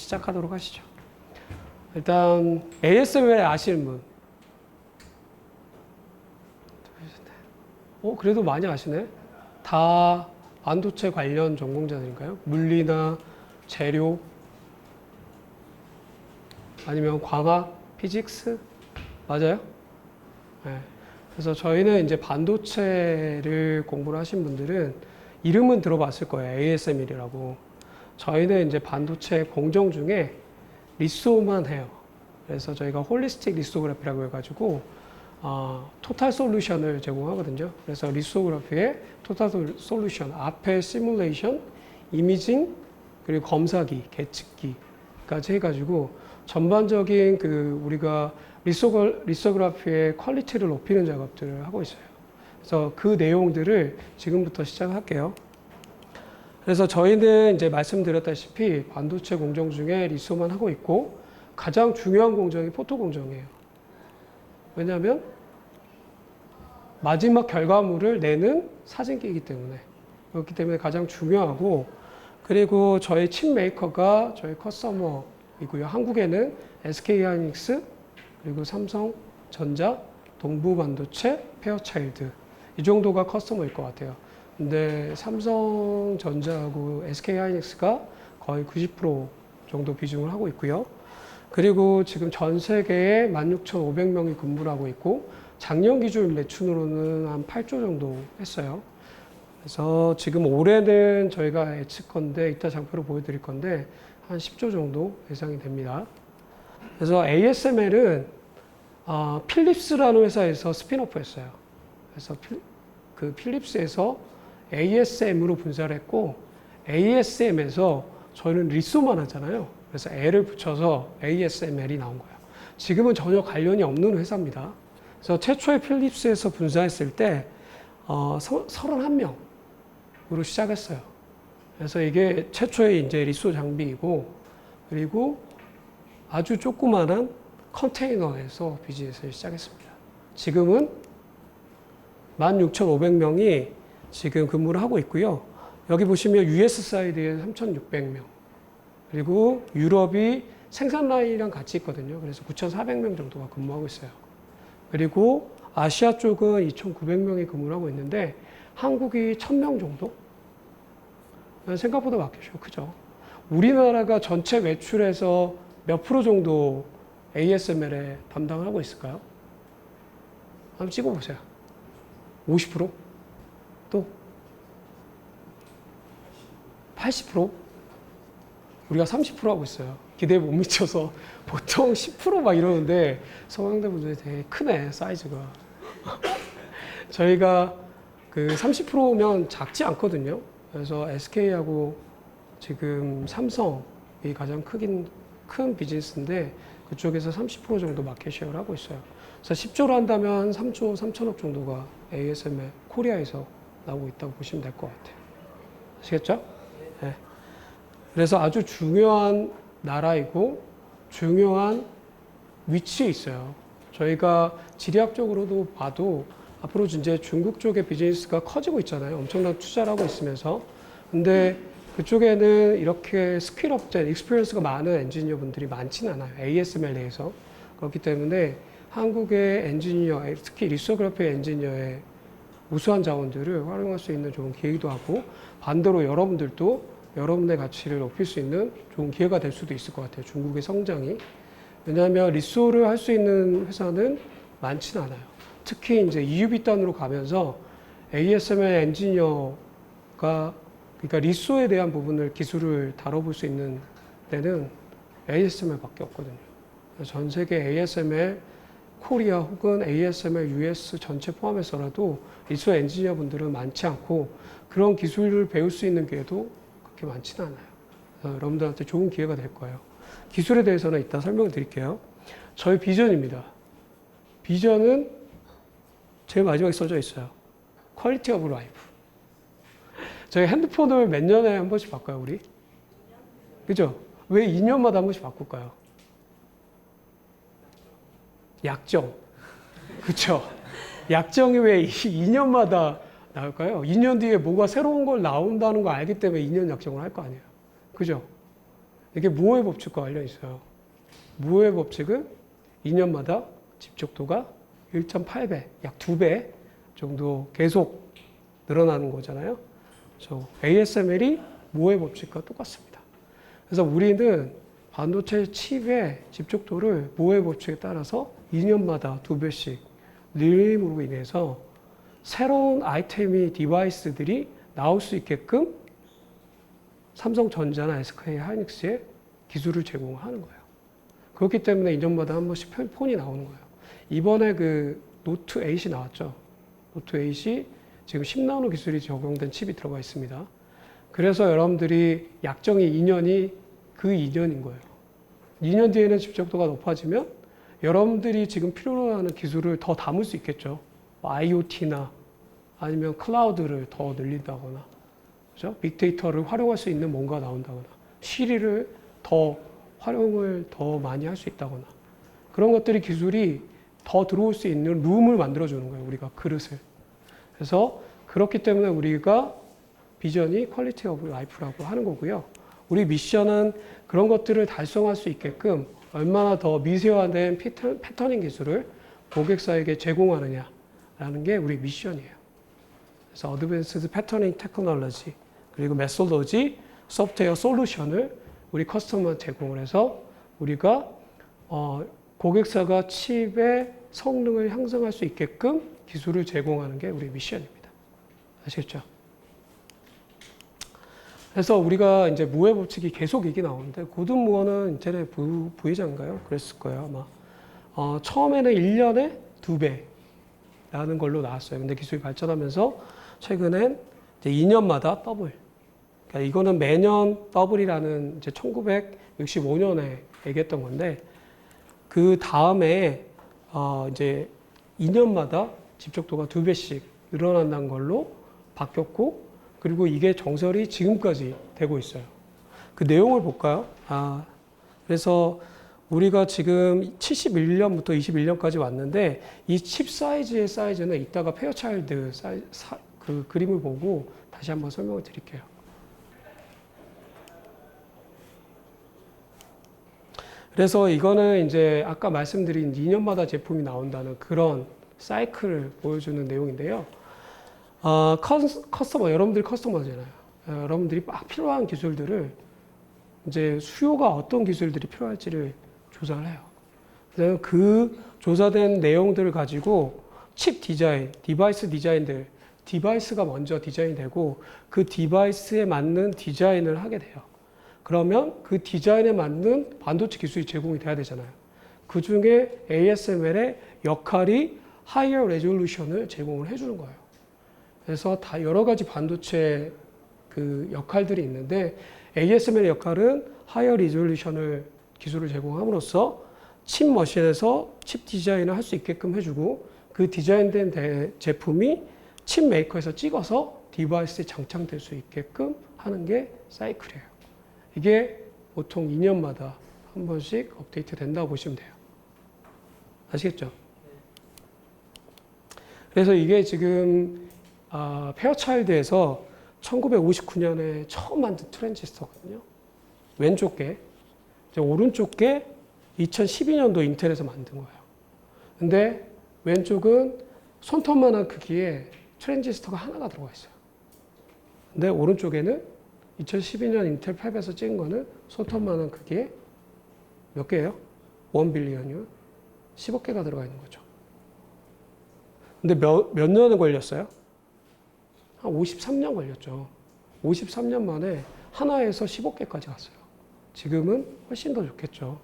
시작하도록 하시죠. 일단 ASML 아시는 분? 그래도 많이 아시네. 다 반도체 관련 전공자들인가요? 물리나 재료 아니면 광학, 피직스 맞아요? 네. 그래서 저희는 이제 반도체를 공부를 하신 분들은 이름은 들어봤을 거예요. ASML이라고. 저희는 이제 반도체 공정 중에 리소만 해요. 그래서 저희가 홀리스틱 리소그래피라고 해가지고 토탈 솔루션을 제공하거든요. 그래서 리소그래피의 토탈 솔루션 앞에 시뮬레이션, 이미징, 그리고 검사기, 계측기까지 해가지고 전반적인 우리가 리소그래피의 퀄리티를 높이는 작업들을 하고 있어요. 그래서 그 내용들을 지금부터 시작할게요. 그래서 저희는 이제 말씀드렸다시피 반도체 공정 중에 리소만 하고 있고 가장 중요한 공정이 포토 공정이에요. 왜냐하면 마지막 결과물을 내는 사진기이기 때문에 그렇기 때문에 가장 중요하고 그리고 저희 칩 메이커가 저희 커스터머이고요. 한국에는 SK하이닉스 그리고 삼성전자, 동부반도체, 페어차일드 이 정도가 커스터머일 것 같아요. 근데 삼성전자하고 SK하이닉스가 거의 90% 정도 비중을 하고 있고요. 그리고 지금 전 세계에 16,500명이 근무를 하고 있고 작년 기준 매출으로는 한 8조 정도 했어요. 그래서 지금 올해는 저희가 예측건데 이따 장표로 보여드릴 건데 한 10조 정도 예상이 됩니다. 그래서 ASML은 필립스라는 회사에서 스핀오프 했어요. 그래서 그 필립스에서 ASM으로 분사를 했고 ASM에서 저희는 리소만 하잖아요. 그래서 L을 붙여서 ASML이 나온 거예요. 지금은 전혀 관련이 없는 회사입니다. 그래서 최초의 필립스에서 분사했을 때 31명으로 시작했어요. 그래서 이게 최초의 이제 리소 장비이고 그리고 아주 조그만한 컨테이너에서 비즈니스를 시작했습니다. 지금은 16,500명이 지금 근무를 하고 있고요. 여기 보시면 US 사이드에 3,600명 그리고 유럽이 생산 라인이랑 같이 있거든요. 그래서 9,400명 정도가 근무하고 있어요. 그리고 아시아 쪽은 2,900명이 근무를 하고 있는데 한국이 1,000명 정도? 생각보다 마켓이 크죠. 우리나라가 전체 매출에서 몇 프로 정도 ASML에 담당을 하고 있을까요? 한번 찍어보세요. 50%? 또? 80%? 우리가 30% 하고 있어요. 기대에 못 미쳐서 보통 10% 막 이러는데 서강대분들이 되게 크네, 사이즈가. 저희가 30%면 작지 않거든요. 그래서 SK하고 지금 삼성이 가장 큰 비즈니스인데 그쪽에서 30% 정도 마켓 쉐어를 하고 있어요. 그래서 10조로 한다면 3조 3천억 정도가 ASML 코리아에서 나오고 있다고 보시면 될 것 같아요. 아시겠죠? 네. 그래서 아주 중요한 나라이고 중요한 위치에 있어요. 저희가 지리학적으로도 봐도 앞으로 이제 중국 쪽의 비즈니스가 커지고 있잖아요. 엄청난 투자를 하고 있으면서. 근데 그쪽에는 이렇게 스킬업된 익스피리언스가 많은 엔지니어 분들이 많지는 않아요. ASML 내에서. 그렇기 때문에 한국의 엔지니어, 특히 리소그래피 엔지니어의 우수한 자원들을 활용할 수 있는 좋은 기회이기도 하고 반대로 여러분들도 여러분의 가치를 높일 수 있는 좋은 기회가 될 수도 있을 것 같아요. 중국의 성장이. 왜냐하면 리소를 할 수 있는 회사는 많지는 않아요. 특히 이제 EUV 단으로 가면서 ASML 엔지니어가 그러니까 리소에 대한 부분을 기술을 다뤄볼 수 있는 데는 ASML밖에 없거든요. 전 세계 ASML 코리아 혹은 ASML US 전체 포함해서라도 리소 엔지니어 분들은 많지 않고 그런 기술을 배울 수 있는 기회도 그렇게 많지는 않아요. 여러분들한테 좋은 기회가 될 거예요. 기술에 대해서는 이따 설명을 드릴게요. 저희 비전입니다. 비전은 제일 마지막에 써져 있어요. 퀄리티 오브 라이프. 저희 핸드폰을 몇 년에 한 번씩 바꿔요, 우리? 그죠? 왜 2년마다 한 번씩 바꿀까요? 약정. 그쵸? 약정이 왜 2년마다 나올까요? 2년 뒤에 뭐가 새로운 걸 나온다는 거 알기 때문에 2년 약정을 할 거 아니에요. 그죠? 이게 무어의 법칙과 관련 있어요. 무어의 법칙은 2년마다 집적도가 1.8배, 약 2배 정도 계속 늘어나는 거잖아요. 그래서 ASML이 무어의 법칙과 똑같습니다. 그래서 우리는 반도체 칩의 집적도를 무어의 법칙에 따라서 2년마다 2배씩 늘림으로 인해서 새로운 아이템이 디바이스들이 나올 수 있게끔 삼성전자나 SK 하이닉스에 기술을 제공하는 거예요. 그렇기 때문에 2년마다 한 번씩 폰이 나오는 거예요. 이번에 그 노트 8이 나왔죠. 노트 8이 지금 10나노 기술이 적용된 칩이 들어가 있습니다. 그래서 여러분들이 약정이 2년이 그 2년인 거예요. 2년 뒤에는 집적도가 높아지면 여러분들이 지금 필요로 하는 기술을 더 담을 수 있겠죠. IoT나 아니면 클라우드를 더 늘린다거나, 그죠? 빅데이터를 활용할 수 있는 뭔가 나온다거나, 시리를 더 활용을 더 많이 할 수 있다거나, 그런 것들이 기술이 더 들어올 수 있는 룸을 만들어주는 거예요. 우리가 그릇을. 그래서 그렇기 때문에 우리가 비전이 퀄리티 오브 라이프라고 하는 거고요. 우리 미션은 그런 것들을 달성할 수 있게끔 얼마나 더 미세화된 패터닝 기술을 고객사에게 제공하느냐라는 게 우리 미션이에요. 그래서 어드밴스드 패터닝 테크놀로지 그리고 메소로지 소프트웨어 솔루션을 우리 커스터머한테 제공을 해서 우리가 고객사가 칩의 성능을 향상할 수 있게끔 기술을 제공하는 게 우리 미션입니다. 아시겠죠? 그래서 우리가 이제 무어의 법칙이 계속 얘기 나오는데 고든 무어는 인텔의 부회장인가요? 그랬을 거예요 아마. 처음에는 1년에 2배라는 걸로 나왔어요. 근데 기술이 발전하면서 최근엔 이제 2년마다 더블. 그러니까 이거는 매년 더블이라는 이제 1965년에 얘기했던 건데 그 다음에 이제 2년마다 집적도가 2배씩 늘어난다는 걸로 바뀌었고 그리고 이게 정설이 지금까지 되고 있어요. 그 내용을 볼까요? 그래서 우리가 지금 71년부터 21년까지 왔는데 이 칩 사이즈의 사이즈는 이따가 페어차일드 그 그림을 보고 다시 한번 설명을 드릴게요. 그래서 이거는 이제 아까 말씀드린 2년마다 제품이 나온다는 그런 사이클을 보여주는 내용인데요. 커스터머, 여러분들이 커스터머잖아요. 여러분들이 막 필요한 기술들을 이제 수요가 어떤 기술들이 필요할지를 조사를 해요. 그래서 그 조사된 내용들을 가지고 칩 디자인, 디바이스 디자인들, 디바이스가 먼저 디자인되고 그 디바이스에 맞는 디자인을 하게 돼요. 그러면 그 디자인에 맞는 반도체 기술이 제공이 돼야 되잖아요. 그 중에 ASML의 역할이 하이어 레졸루션을 제공을 해주는 거예요. 그래서 다 여러 가지 반도체 그 역할들이 있는데 ASML의 역할은 하이어 리졸루션을 기술을 제공함으로써 칩 머신에서 칩 디자인을 할 수 있게끔 해주고 그 디자인된 제품이 칩 메이커에서 찍어서 디바이스에 장착될 수 있게끔 하는 게 사이클이에요. 이게 보통 2년마다 한 번씩 업데이트 된다고 보시면 돼요. 아시겠죠? 그래서 이게 지금 페어차일드에서 1959년에 처음 만든 트랜지스터거든요. 왼쪽 게. 오른쪽 게 2012년도 인텔에서 만든 거예요. 근데 왼쪽은 손톱만한 크기의 트랜지스터가 하나가 들어가 있어요. 근데 오른쪽에는 2012년 인텔 팹에서 찍은 거는 손톱만한 크기의 몇 개예요? 1 빌리언이요? 10억 개가 들어가 있는 거죠. 근데 몇 년을 걸렸어요? 한 53년 걸렸죠. 53년 만에 하나에서 15개까지 갔어요. 지금은 훨씬 더 좋겠죠.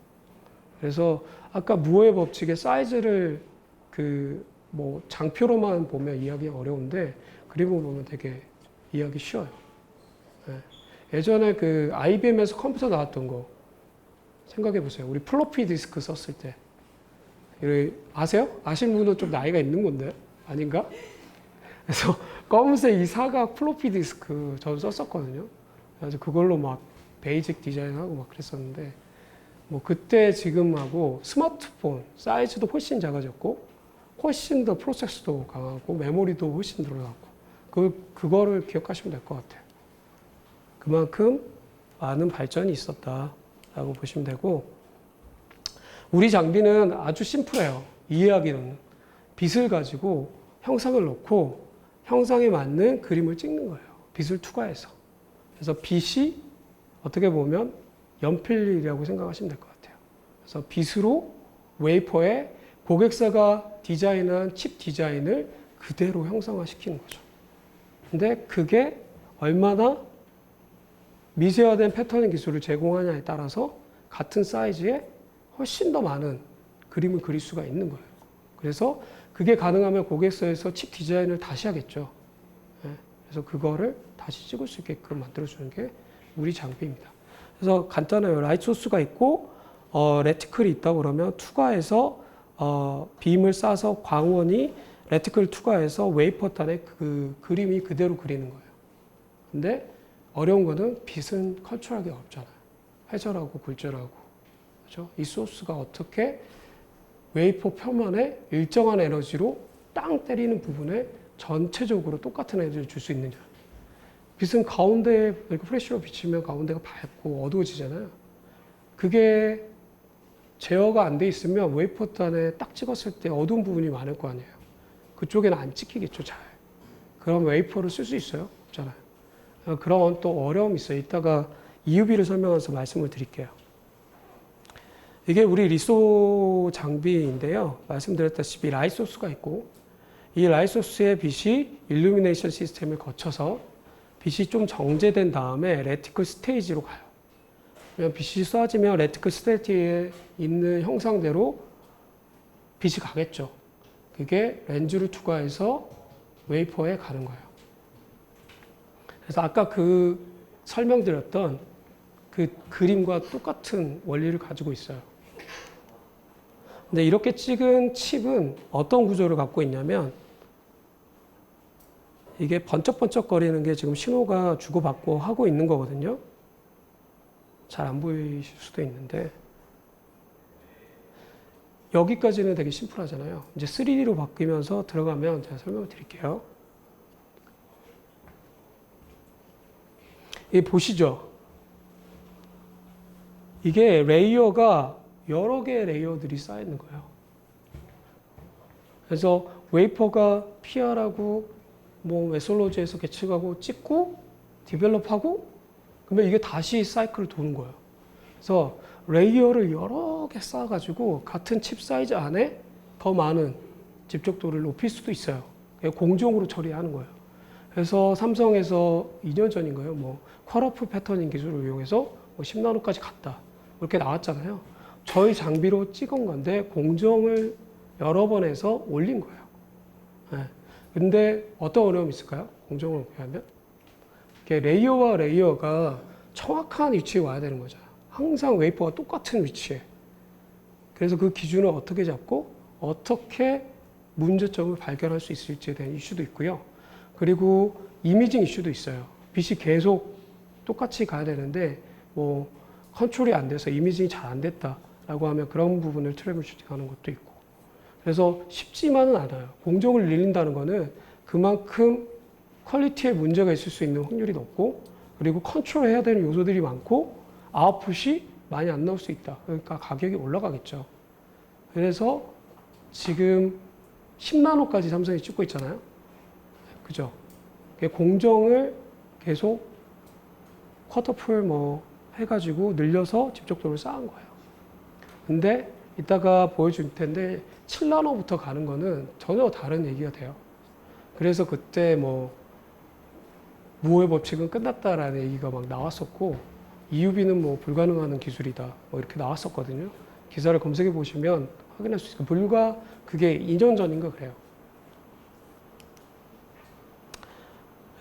그래서 아까 무어의 법칙의 사이즈를 뭐 장표로만 보면 이해하기가 어려운데 그림을 보면 되게 이해하기 쉬워요. 네. 예전에 그 IBM에서 컴퓨터 나왔던 거 생각해 보세요. 우리 플로피 디스크 썼을 때. 아세요? 아시는 분은 좀 나이가 있는 건데 아닌가? 그래서 검은색 이 사각 플로피 디스크 저도 썼었거든요. 그래서 그걸로 막 베이직 디자인하고 막 그랬었는데 뭐 그때 지금하고 스마트폰 사이즈도 훨씬 작아졌고 훨씬 더 프로세스도 강하고 메모리도 훨씬 들어가고 그거를 기억하시면 될 것 같아요. 그만큼 많은 발전이 있었다. 라고 보시면 되고, 우리 장비는 아주 심플해요. 이해하기는. 빗을 가지고 형상을 놓고 형상에 맞는 그림을 찍는 거예요. 빗을 투과해서. 그래서 빗이 어떻게 보면 연필이라고 생각하시면 될 것 같아요. 그래서 빗으로 웨이퍼에 고객사가 디자인한 칩 디자인을 그대로 형상화시키는 거죠. 근데 그게 얼마나 미세화된 패터닝 기술을 제공하냐에 따라서 같은 사이즈에 훨씬 더 많은 그림을 그릴 수가 있는 거예요. 그래서 그게 가능하면 고객사에서 칩 디자인을 다시 하겠죠. 그래서 그거를 다시 찍을 수 있게끔 만들어주는 게 우리 장비입니다. 그래서 간단해요. 라이트 소스가 있고 레티클이 있다 그러면 투과해서 빔을 쏴서 광원이 레티클 투과해서 웨이퍼단에 그 그림이 그대로 그리는 거예요. 근데 어려운 거는 빛은 컨트롤하기 어렵잖아요. 회절하고 굴절하고. 그렇죠? 이 소스가 어떻게 웨이퍼 표면에 일정한 에너지로 땅 때리는 부분에 전체적으로 똑같은 에너지를 줄 수 있느냐. 빛은 가운데에 이렇게 프레쉬로 비치면 가운데가 밝고 어두워지잖아요. 그게 제어가 안 돼 있으면 웨이퍼단에 딱 찍었을 때 어두운 부분이 많을 거 아니에요. 그쪽에는 안 찍히겠죠, 잘. 그럼 웨이퍼를 쓸 수 있어요? 없잖아요. 그런 또 어려움이 있어요. 이따가 EUV를 설명해서 말씀을 드릴게요. 이게 우리 리소 장비인데요. 말씀드렸다시피 라이트 소스가 있고 이 라이트 소스의 빛이 일루미네이션 시스템을 거쳐서 빛이 좀 정제된 다음에 레티클 스테이지로 가요. 빛이 쏴지면 레티클 스테이지에 있는 형상대로 빛이 가겠죠. 그게 렌즈를 투과해서 웨이퍼에 가는 거예요. 그래서 아까 그 설명드렸던 그 그림과 똑같은 원리를 가지고 있어요. 근데 이렇게 찍은 칩은 어떤 구조를 갖고 있냐면 이게 번쩍번쩍거리는 게 지금 신호가 주고받고 하고 있는 거거든요. 잘 안 보이실 수도 있는데 여기까지는 되게 심플하잖아요. 이제 3D로 바뀌면서 들어가면 제가 설명을 드릴게요. 이 보시죠. 이게 레이어가 여러 개의 레이어들이 쌓여있는 거예요. 그래서 웨이퍼가 PR하고 뭐 메솔로지에서 계측하고 찍고 디벨롭하고 그러면 이게 다시 사이클을 도는 거예요. 그래서 레이어를 여러 개 쌓아가지고 같은 칩 사이즈 안에 더 많은 집적도를 높일 수도 있어요. 공정으로 처리하는 거예요. 그래서 삼성에서 2년 전인가요? 뭐 쿼러프 패터닝 기술을 이용해서 뭐 10나노까지 갔다. 이렇게 나왔잖아요. 저희 장비로 찍은 건데 공정을 여러 번 해서 올린 거예요. 네. 근데 어떤 어려움이 있을까요? 공정을 오게 하면? 레이어와 레이어가 정확한 위치에 와야 되는 거죠. 항상 웨이퍼가 똑같은 위치에. 그래서 그 기준을 어떻게 잡고 어떻게 문제점을 발견할 수 있을지에 대한 이슈도 있고요. 그리고 이미징 이슈도 있어요. 빛이 계속 똑같이 가야 되는데 뭐 컨트롤이 안 돼서 이미징이 잘 안 됐다라고 하면 그런 부분을 트러블 슈팅하는 것도 있고. 그래서 쉽지만은 않아요. 공정을 늘린다는 거는 그만큼 퀄리티에 문제가 있을 수 있는 확률이 높고 그리고 컨트롤해야 되는 요소들이 많고 아웃풋이 많이 안 나올 수 있다. 그러니까 가격이 올라가겠죠. 그래서 지금 10나노까지 삼성이 찍고 있잖아요. 그죠? 공정을 계속 쿼터풀 뭐 해가지고 늘려서 집적도를 쌓은 거예요. 근데 이따가 보여줄 텐데 7나노부터 가는 거는 전혀 다른 얘기가 돼요. 그래서 그때 뭐 무호의 법칙은 끝났다라는 얘기가 막 나왔었고 EUV는 뭐 불가능한 기술이다 뭐 이렇게 나왔었거든요. 기사를 검색해 보시면 확인할 수 있어요. 불과 그게 2년 전인가 그래요.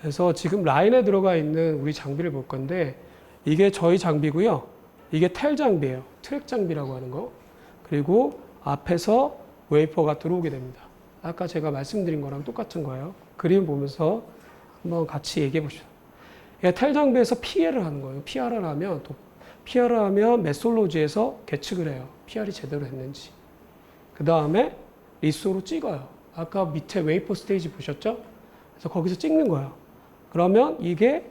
그래서 지금 라인에 들어가 있는 우리 장비를 볼 건데 이게 저희 장비고요. 이게 텔 장비예요. 트랙 장비라고 하는 거. 그리고 앞에서 웨이퍼가 들어오게 됩니다. 아까 제가 말씀드린 거랑 똑같은 거예요. 그림 보면서 한번 같이 얘기해 보시죠. 텔 장비에서 PR을 하는 거예요. PR을 하면 메솔로지에서 계측을 해요. PR이 제대로 했는지. 그 다음에 리소로 찍어요. 아까 밑에 웨이퍼 스테이지 보셨죠? 그래서 거기서 찍는 거예요. 그러면 이게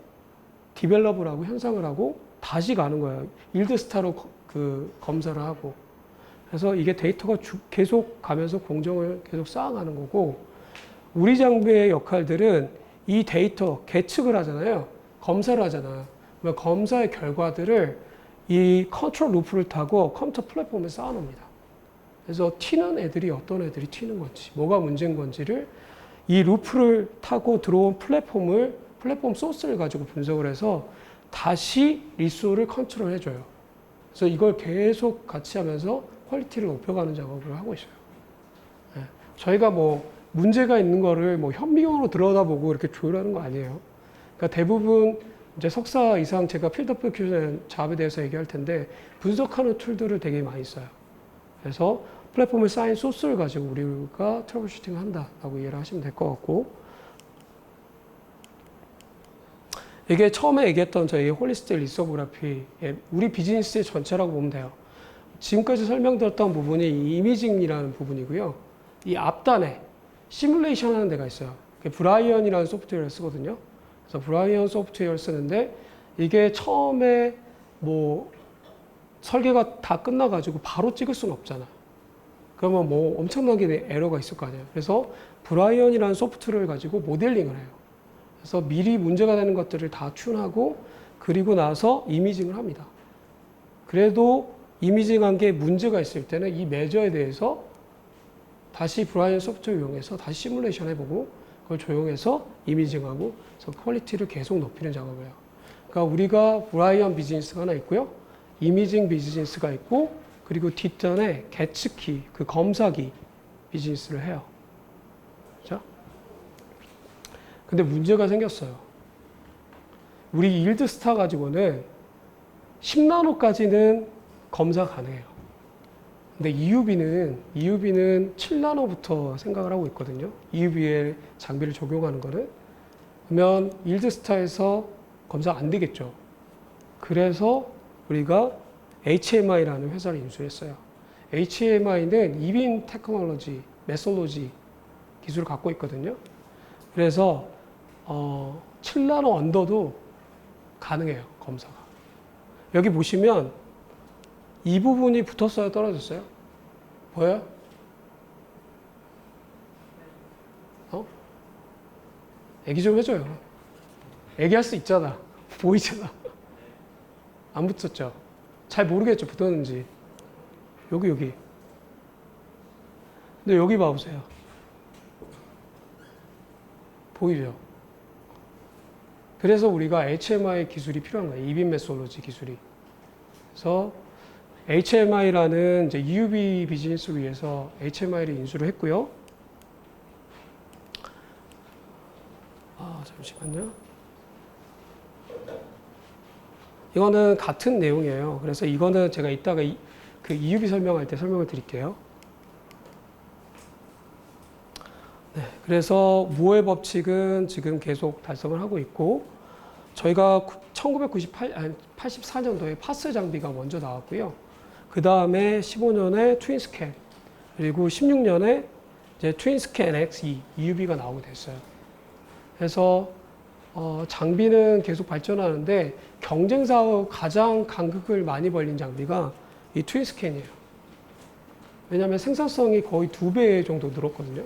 디벨롭을 하고 현상을 하고 다시 가는 거예요. 일드스타로 그 검사를 하고. 그래서 이게 데이터가 계속 가면서 공정을 계속 쌓아가는 거고, 우리 장비의 역할들은 이 데이터 계측을 하잖아요. 검사를 하잖아. 그러면 검사의 결과들을 이 컨트롤 루프를 타고 컴퓨터 플랫폼에 쌓아놓습니다. 그래서 튀는 애들이 어떤 애들이 튀는 건지, 뭐가 문제인 건지를 이 루프를 타고 들어온 플랫폼 소스를 가지고 분석을 해서 다시 리소를 컨트롤 해줘요. 그래서 이걸 계속 같이 하면서 퀄리티를 높여가는 작업을 하고 있어요. 네. 저희가 뭐 문제가 있는 거를 뭐 현미경으로 들여다보고 이렇게 조율하는 거 아니에요. 그러니까 대부분 이제 석사 이상 제가 필드 애플리케이션 작업에 대해서 얘기할 텐데 분석하는 툴들을 되게 많이 써요. 그래서 플랫폼에 쌓인 소스를 가지고 우리가 트러블 슈팅을 한다라고 이해를 하시면 될 것 같고, 이게 처음에 얘기했던 저희 홀리스틱 리소그래피, 우리 비즈니스의 전체라고 보면 돼요. 지금까지 설명드렸던 부분이 이미징이라는 부분이고요. 이 앞단에 시뮬레이션 하는 데가 있어요. 브라이언이라는 소프트웨어를 쓰거든요. 그래서 브라이언 소프트웨어를 쓰는데 이게 처음에 뭐 설계가 다 끝나가지고 바로 찍을 수는 없잖아. 그러면 뭐 엄청나게 에러가 있을 거 아니에요. 그래서 브라이언이라는 소프트웨어를 가지고 모델링을 해요. 그래서 미리 문제가 되는 것들을 다 튠하고 그리고 나서 이미징을 합니다. 그래도 이미징한 게 문제가 있을 때는 이 매저에 대해서 다시 브라이언 소프트웨어 이용해서 다시 시뮬레이션 해보고 그걸 조용해서 이미징하고 그래서 퀄리티를 계속 높이는 작업을 해요. 그러니까 우리가 브라이언 비즈니스가 하나 있고요. 이미징 비즈니스가 있고 그리고 뒷단에 계측키, 그 검사기 비즈니스를 해요. 그죠? 근데 문제가 생겼어요. 우리 일드스타 가지고는 10나노까지는 검사 가능해요. 근데 EUV는 7나노부터 생각을 하고 있거든요. EUV에 장비를 적용하는 거는. 그러면 일드스타에서 검사 안 되겠죠. 그래서 우리가 HMI라는 회사를 인수했어요. HMI는 이빈 테크놀로지, 메솔로지 기술을 갖고 있거든요. 그래서 7나노 언더도 가능해요, 검사가. 여기 보시면 이 부분이 붙었어요, 떨어졌어요? 보여요? 얘기 좀 해줘요. 얘기할 수 있잖아. 보이잖아. 안 붙었죠? 잘 모르겠죠, 붙었는지. 여기. 근데 여기 봐보세요. 보이죠? 그래서 우리가 HMI 기술이 필요한 거예요. 이빈 메솔로지 기술이. 그래서 HMI라는 이제 EUV 비즈니스를 위해서 HMI를 인수를 했고요. 잠시만요. 이거는 같은 내용이에요. 그래서 이거는 제가 이따가 그 EUV 설명할 때 설명을 드릴게요. 네, 그래서 무어의 법칙은 지금 계속 달성을 하고 있고, 저희가 1984년도에 파스 장비가 먼저 나왔고요. 그 다음에 15년에 트윈스캔, 그리고 16년에 이제 트윈스캔 X2 EUV가 나오게 됐어요. 그래서 장비는 계속 발전하는데 경쟁사의 가장 간극을 많이 벌린 장비가 이 트윈스캔이에요. 왜냐하면 생산성이 거의 2배 정도 늘었거든요.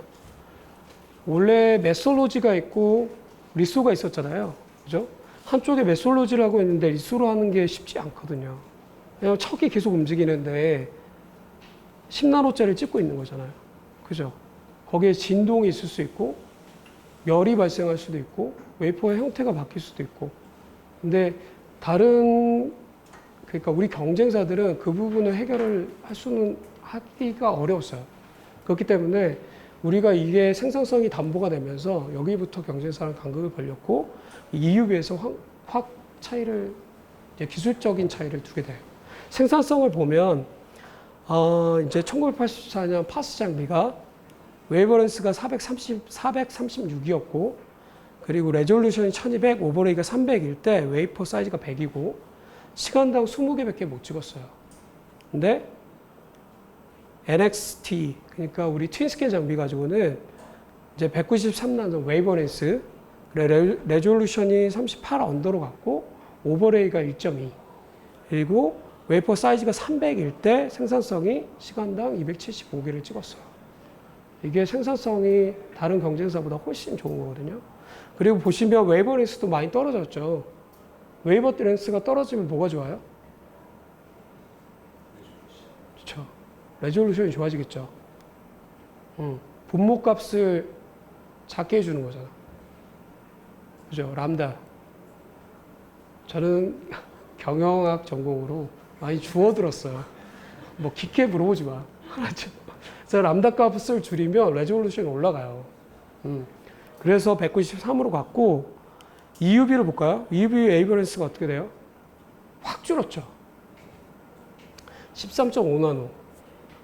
원래 메솔로지가 있고 리소가 있었잖아요. 그죠? 한쪽에 메솔로지를 하고 있는데 리소로 하는 게 쉽지 않거든요. 왜냐하면 척이 계속 움직이는데 10나노짜리를 찍고 있는 거잖아요. 그죠? 거기에 진동이 있을 수 있고 열이 발생할 수도 있고 웨이퍼의 형태가 바뀔 수도 있고. 근데 그러니까 우리 경쟁사들은 그 부분을 해결을 하기가 어려웠어요. 그렇기 때문에 우리가 이게 생산성이 담보가 되면서 여기부터 경쟁사랑 간극을 벌렸고 EUV에서 확 차이를, 이제 기술적인 차이를 두게 돼요. 생산성을 보면 이제 1984년 파스 장비가 웨이버런스가 436이었고 그리고 레졸루션이 1200, 오버레이가 300일 때 웨이퍼 사이즈가 100이고 시간당 20개밖에 못 찍었어요. 근데 NXT, 그러니까 우리 트윈스캔 장비 가지고는 이제 193나노 웨이버렌스, 레졸루션이 38 언더로 갔고 오버레이가 1.2. 그리고 웨이퍼 사이즈가 300일 때 생산성이 시간당 275개를 찍었어요. 이게 생산성이 다른 경쟁사보다 훨씬 좋은 거거든요. 그리고 보시면 웨이버 렌스도 많이 떨어졌죠. 웨이버 렌스가 떨어지면 뭐가 좋아요? 그렇죠. 레졸루션이 좋아지겠죠. 분모값을 작게 해주는 거잖아. 그죠? 람다. 저는 경영학 전공으로 많이 주워들었어요. 뭐 깊게 물어보지 마. 알았죠? 그래서 람다 값을 줄이면 레졸루션이 올라가요. 그래서 193으로 갔고 EUV를 볼까요? EUV 웨이브런스가 어떻게 돼요? 확 줄었죠. 13.5나노.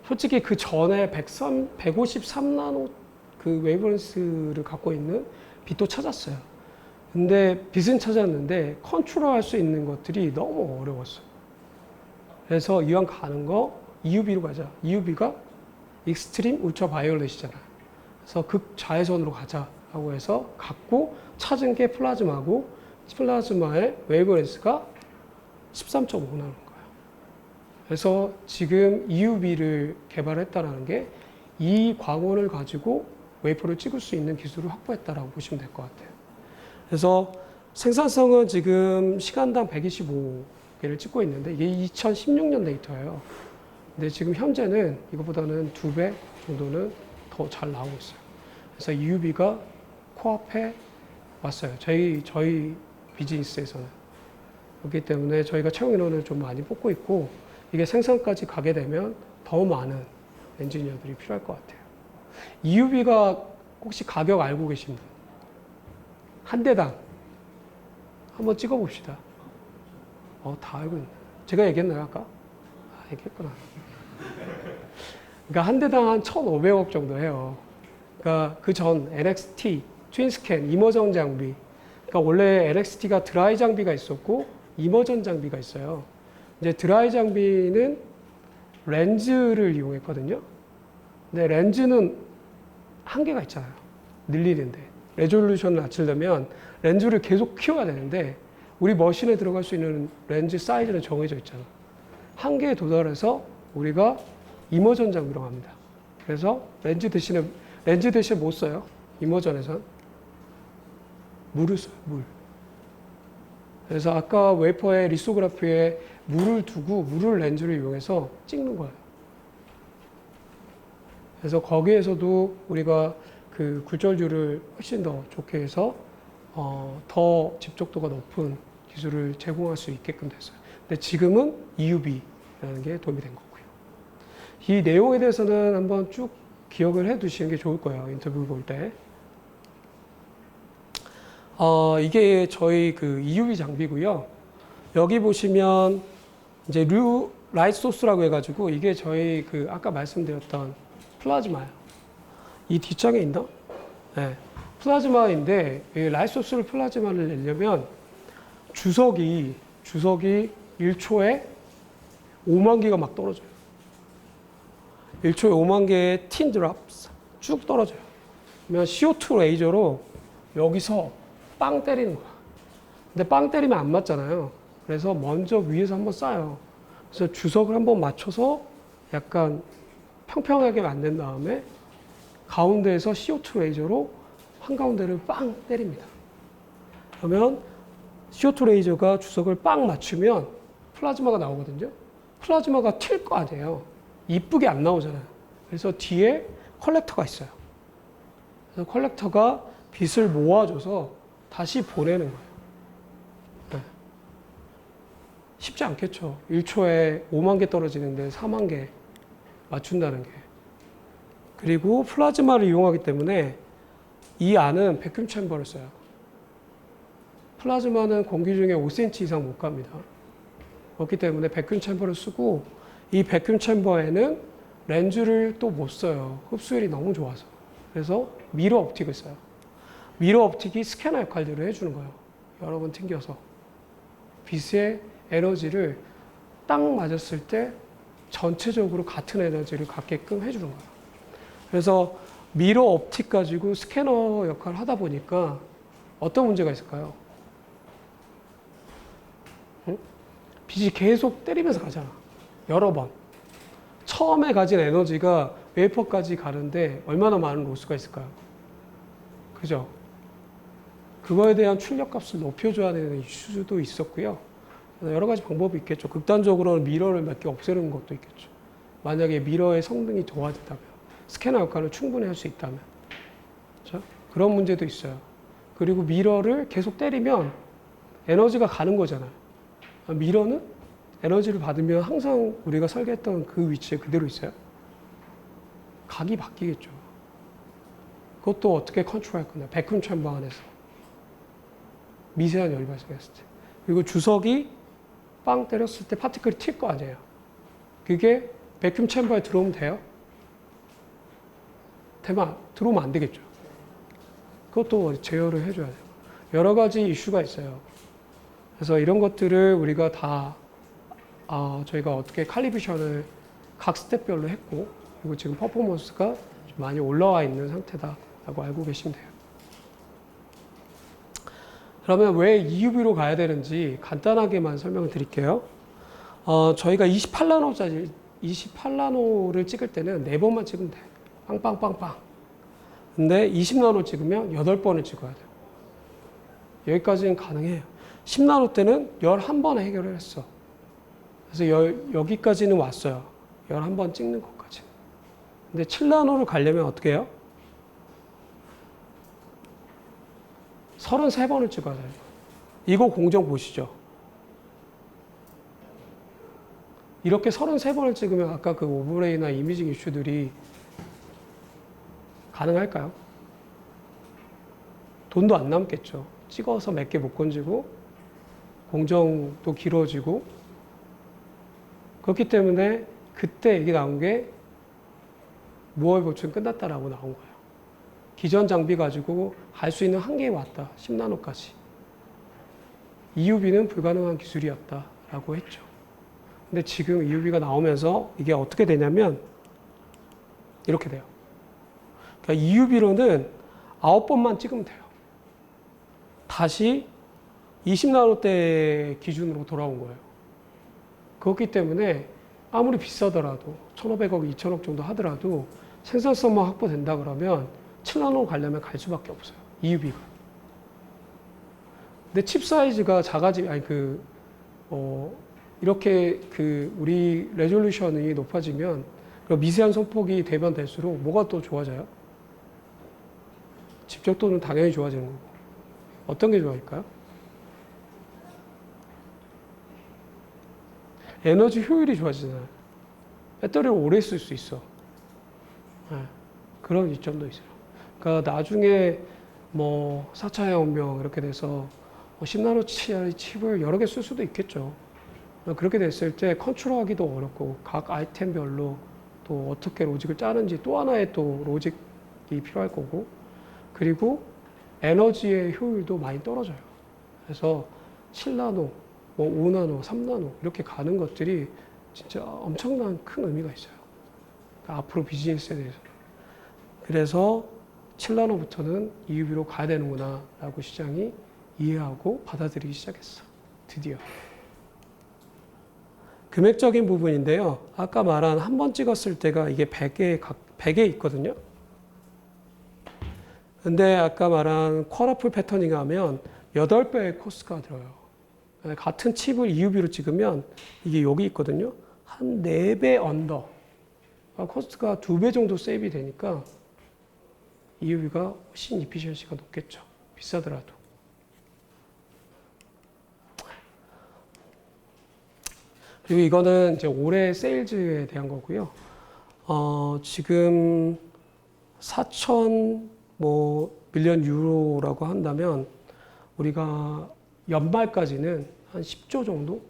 솔직히 그 전에 153나노 그 웨이브런스를 갖고 있는 빛도 찾았어요. 근데 빛은 찾았는데 컨트롤할 수 있는 것들이 너무 어려웠어요. 그래서 이왕 가는 거 EUV로 가자. EUV가 익스트림 울트라 바이올렛이잖아. 그래서 극자외선으로 가자라고 해서 갔고 찾은 게 플라즈마고 플라즈마의 웨이브런스가 13.5나노인 거예요. 그래서 지금 EUV를 개발했다는 게 이 광원을 가지고 웨이퍼를 찍을 수 있는 기술을 확보했다라고 보시면 될 것 같아요. 그래서 생산성은 지금 시간당 125개를 찍고 있는데 이게 2016년 데이터예요. 근데 지금 현재는 이거보다는 2배 정도는 더 잘 나오고 있어요. 그래서 EUV가 코앞에 왔어요. 저희 비즈니스에서는. 그렇기 때문에 저희가 채용 인원을 좀 많이 뽑고 있고 이게 생산까지 가게 되면 더 많은 엔지니어들이 필요할 것 같아요. EUV가 혹시 가격 알고 계신 분? 한 대당 한번 찍어봅시다. 다 알고 있네. 제가 얘기했나요, 아까? 얘기했구나. 그러니까 한 대당 한 1,500억 정도 해요. 그러니까 그 전 LXT, 트윈스캔, 이머전 장비. 그러니까 원래 LXT가 드라이 장비가 있었고 이머전 장비가 있어요. 이제 드라이 장비는 렌즈를 이용했거든요. 근데 렌즈는 한계가 있잖아요. 늘리는데. 레졸루션을 낮추려면 렌즈를 계속 키워야 되는데 우리 머신에 들어갈 수 있는 렌즈 사이즈는 정해져 있잖아. 한계에 도달해서 우리가 이머전 장비로 갑니다. 그래서 렌즈 대신에 못 써요. 이머전에선 물을 써요. 물. 그래서 아까 웨이퍼의 리소그래피에 물을 두고 물을 렌즈를 이용해서 찍는 거예요. 그래서 거기에서도 우리가 그 굴절률을 훨씬 더 좋게 해서 더 집적도가 높은 기술을 제공할 수 있게끔 됐어요. 근데 지금은 EUV라는 게 도움이 된 거고요. 이 내용에 대해서는 한번 쭉 기억을 해 두시는 게 좋을 거예요. 인터뷰 볼 때. 이게 저희 그 EUV 장비고요. 여기 보시면 이제 라이트 소스라고 해가지고 이게 저희 그 아까 말씀드렸던 플라즈마예요. 이 뒷장에 있나? 네. 플라즈마인데 이 라이트 소스를 플라즈마를 내려면 주석이 1초에 5만 개가 막 떨어져요. 1초에 5만 개의 틴 드랍스 쭉 떨어져요. 그러면 CO2 레이저로 여기서 빵 때리는 거야. 근데 빵 때리면 안 맞잖아요. 그래서 먼저 위에서 한번 쏴요. 그래서 주석을 한번 맞춰서 약간 평평하게 만든 다음에 가운데에서 CO2 레이저로 한가운데를 빵 때립니다. 그러면 CO2 레이저가 주석을 빵 맞추면 플라즈마가 나오거든요. 플라즈마가 튈 거 아니에요. 이쁘게 안 나오잖아요. 그래서 뒤에 컬렉터가 있어요. 그래서 컬렉터가 빛을 모아줘서 다시 보내는 거예요. 네. 쉽지 않겠죠. 1초에 5만 개 떨어지는데 4만 개 맞춘다는 게. 그리고 플라즈마를 이용하기 때문에 이 안은 백큐 챔버를 써요. 플라즈마는 공기 중에 5cm 이상 못 갑니다. 그렇기 때문에 백큐 챔버를 쓰고 이 백큐 챔버에는 렌즈를 또 못 써요. 흡수율이 너무 좋아서. 그래서 미러 옵틱을 써요. 미러 옵틱이 스캐너 역할들을 해주는 거예요. 여러 번 튕겨서. 빛의 에너지를 딱 맞았을 때 전체적으로 같은 에너지를 갖게끔 해주는 거예요. 그래서 미러 옵틱 가지고 스캐너 역할을 하다 보니까 어떤 문제가 있을까요? 응? 빛이 계속 때리면서 가잖아. 여러 번. 처음에 가진 에너지가 웨이퍼까지 가는데 얼마나 많은 로스가 있을까요? 그죠? 그거에 대한 출력값을 높여줘야 되는 이슈도 있었고요. 여러 가지 방법이 있겠죠. 극단적으로는 미러를 몇 개 없애는 것도 있겠죠. 만약에 미러의 성능이 좋아진다면, 스캐너 역할을 충분히 할 수 있다면. 그렇죠? 그런 문제도 있어요. 그리고 미러를 계속 때리면 에너지가 가는 거잖아요. 미러는 에너지를 받으면 항상 우리가 설계했던 그 위치에 그대로 있어요. 각이 바뀌겠죠. 그것도 어떻게 컨트롤할 거냐. 백룸 챔버 안에서. 미세한 열이 발생했을 때. 그리고 주석이 빵 때렸을 때 파티클이 튈 거 아니에요. 그게 백룸 챔버에 들어오면 돼요? 들어오면 안 되겠죠. 그것도 제어를 해줘야 돼요. 여러 가지 이슈가 있어요. 그래서 이런 것들을 우리가 다 저희가 어떻게 칼리브레이션을 각 스텝별로 했고, 그리고 지금 퍼포먼스가 좀 많이 올라와 있는 상태다라고 알고 계시면 돼요. 그러면 왜 EUV로 가야 되는지 간단하게만 설명을 드릴게요. 저희가 28나노를 찍을 때는 4번만 찍으면 돼요. 빵빵빵빵. 근데 20나노 찍으면 8번을 찍어야 돼요. 여기까지는 가능해요. 10나노 때는 11번에 해결을 했어. 그래서 여기까지는 왔어요. 11번 찍는 것까지. 근데 7나노를 가려면 어떻게 해요? 33번을 찍어야 돼요. 이거 공정 보시죠. 이렇게 33번을 찍으면 아까 그 오버레이나 이미징 이슈들이 가능할까요? 돈도 안 남겠죠. 찍어서 몇 개 못 건지고 공정도 길어지고 그렇기 때문에 그때 얘기 나온 게 무월 보충 끝났다라고 나온 거예요. 기존 장비 가지고 할 수 있는 한계에 왔다. 10나노까지. EUV는 불가능한 기술이었다라고 했죠. 근데 지금 EUV가 나오면서 이게 어떻게 되냐면 이렇게 돼요. 그러니까 EUV로는 9번만 찍으면 돼요. 다시 20나노대 기준으로 돌아온 거예요. 그렇기 때문에 아무리 비싸더라도 1,500억, 2,000억 정도 하더라도 생산성만 확보된다 그러면 7나노 가려면 갈 수밖에 없어요. EUV가. 근데 칩 사이즈가 이렇게 우리 레졸루션이 높아지면 미세한 손폭이 되면 될수록 뭐가 또 좋아져요? 집적도는 당연히 좋아지는 거고. 어떤 게 좋아질까요? 에너지 효율이 좋아지잖아요. 배터리를 오래 쓸 수 있어. 네, 그런 이점도 있어요. 그러니까 나중에 4차 혁명 이렇게 돼서 10나노짜리 칩을 여러 개 쓸 수도 있겠죠. 그렇게 됐을 때 컨트롤하기도 어렵고 각 아이템별로 또 어떻게 로직을 짜는지 또 하나의 또 로직이 필요할 거고 그리고 에너지의 효율도 많이 떨어져요. 그래서 7나노, 5나노, 3나노 이렇게 가는 것들이 진짜 엄청난 큰 의미가 있어요. 그러니까 앞으로 비즈니스에 대해서. 그래서 7나노부터는 EUV로 가야 되는구나 라고 시장이 이해하고 받아들이기 시작했어. 드디어. 금액적인 부분인데요. 아까 말한 한 번 찍었을 때가 이게 100에 있거든요. 근데 아까 말한 쿼러풀 패터닝 하면 8배의 코스트가 들어요. 같은 칩을 EUV로 찍으면 이게 여기 있거든요. 한 4배 언더. 코스트가 2배 정도 세이브이 되니까 EUV가 훨씬 이피션시가 높겠죠. 비싸더라도. 그리고 이거는 이제 올해 세일즈에 대한 거고요. 지금 4천 밀리언 유로라고 한다면 우리가 연말까지는 한 10조 정도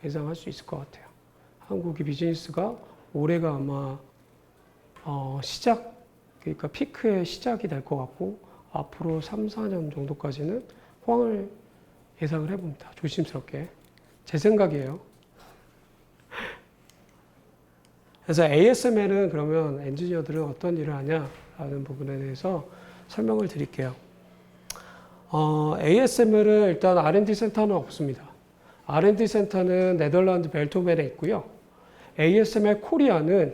예상할 수 있을 것 같아요. 한국의 비즈니스가 올해가 아마 그러니까 피크의 시작이 될 것 같고 앞으로 3, 4년 정도까지는 호황을 예상을 해봅니다. 조심스럽게. 제 생각이에요. 그래서 ASML은 그러면 엔지니어들은 어떤 일을 하냐라는 부분에 대해서 설명을 드릴게요. ASML은 일단 R&D 센터는 없습니다. R&D 센터는 네덜란드 벨토벤에 있고요. ASML 코리아는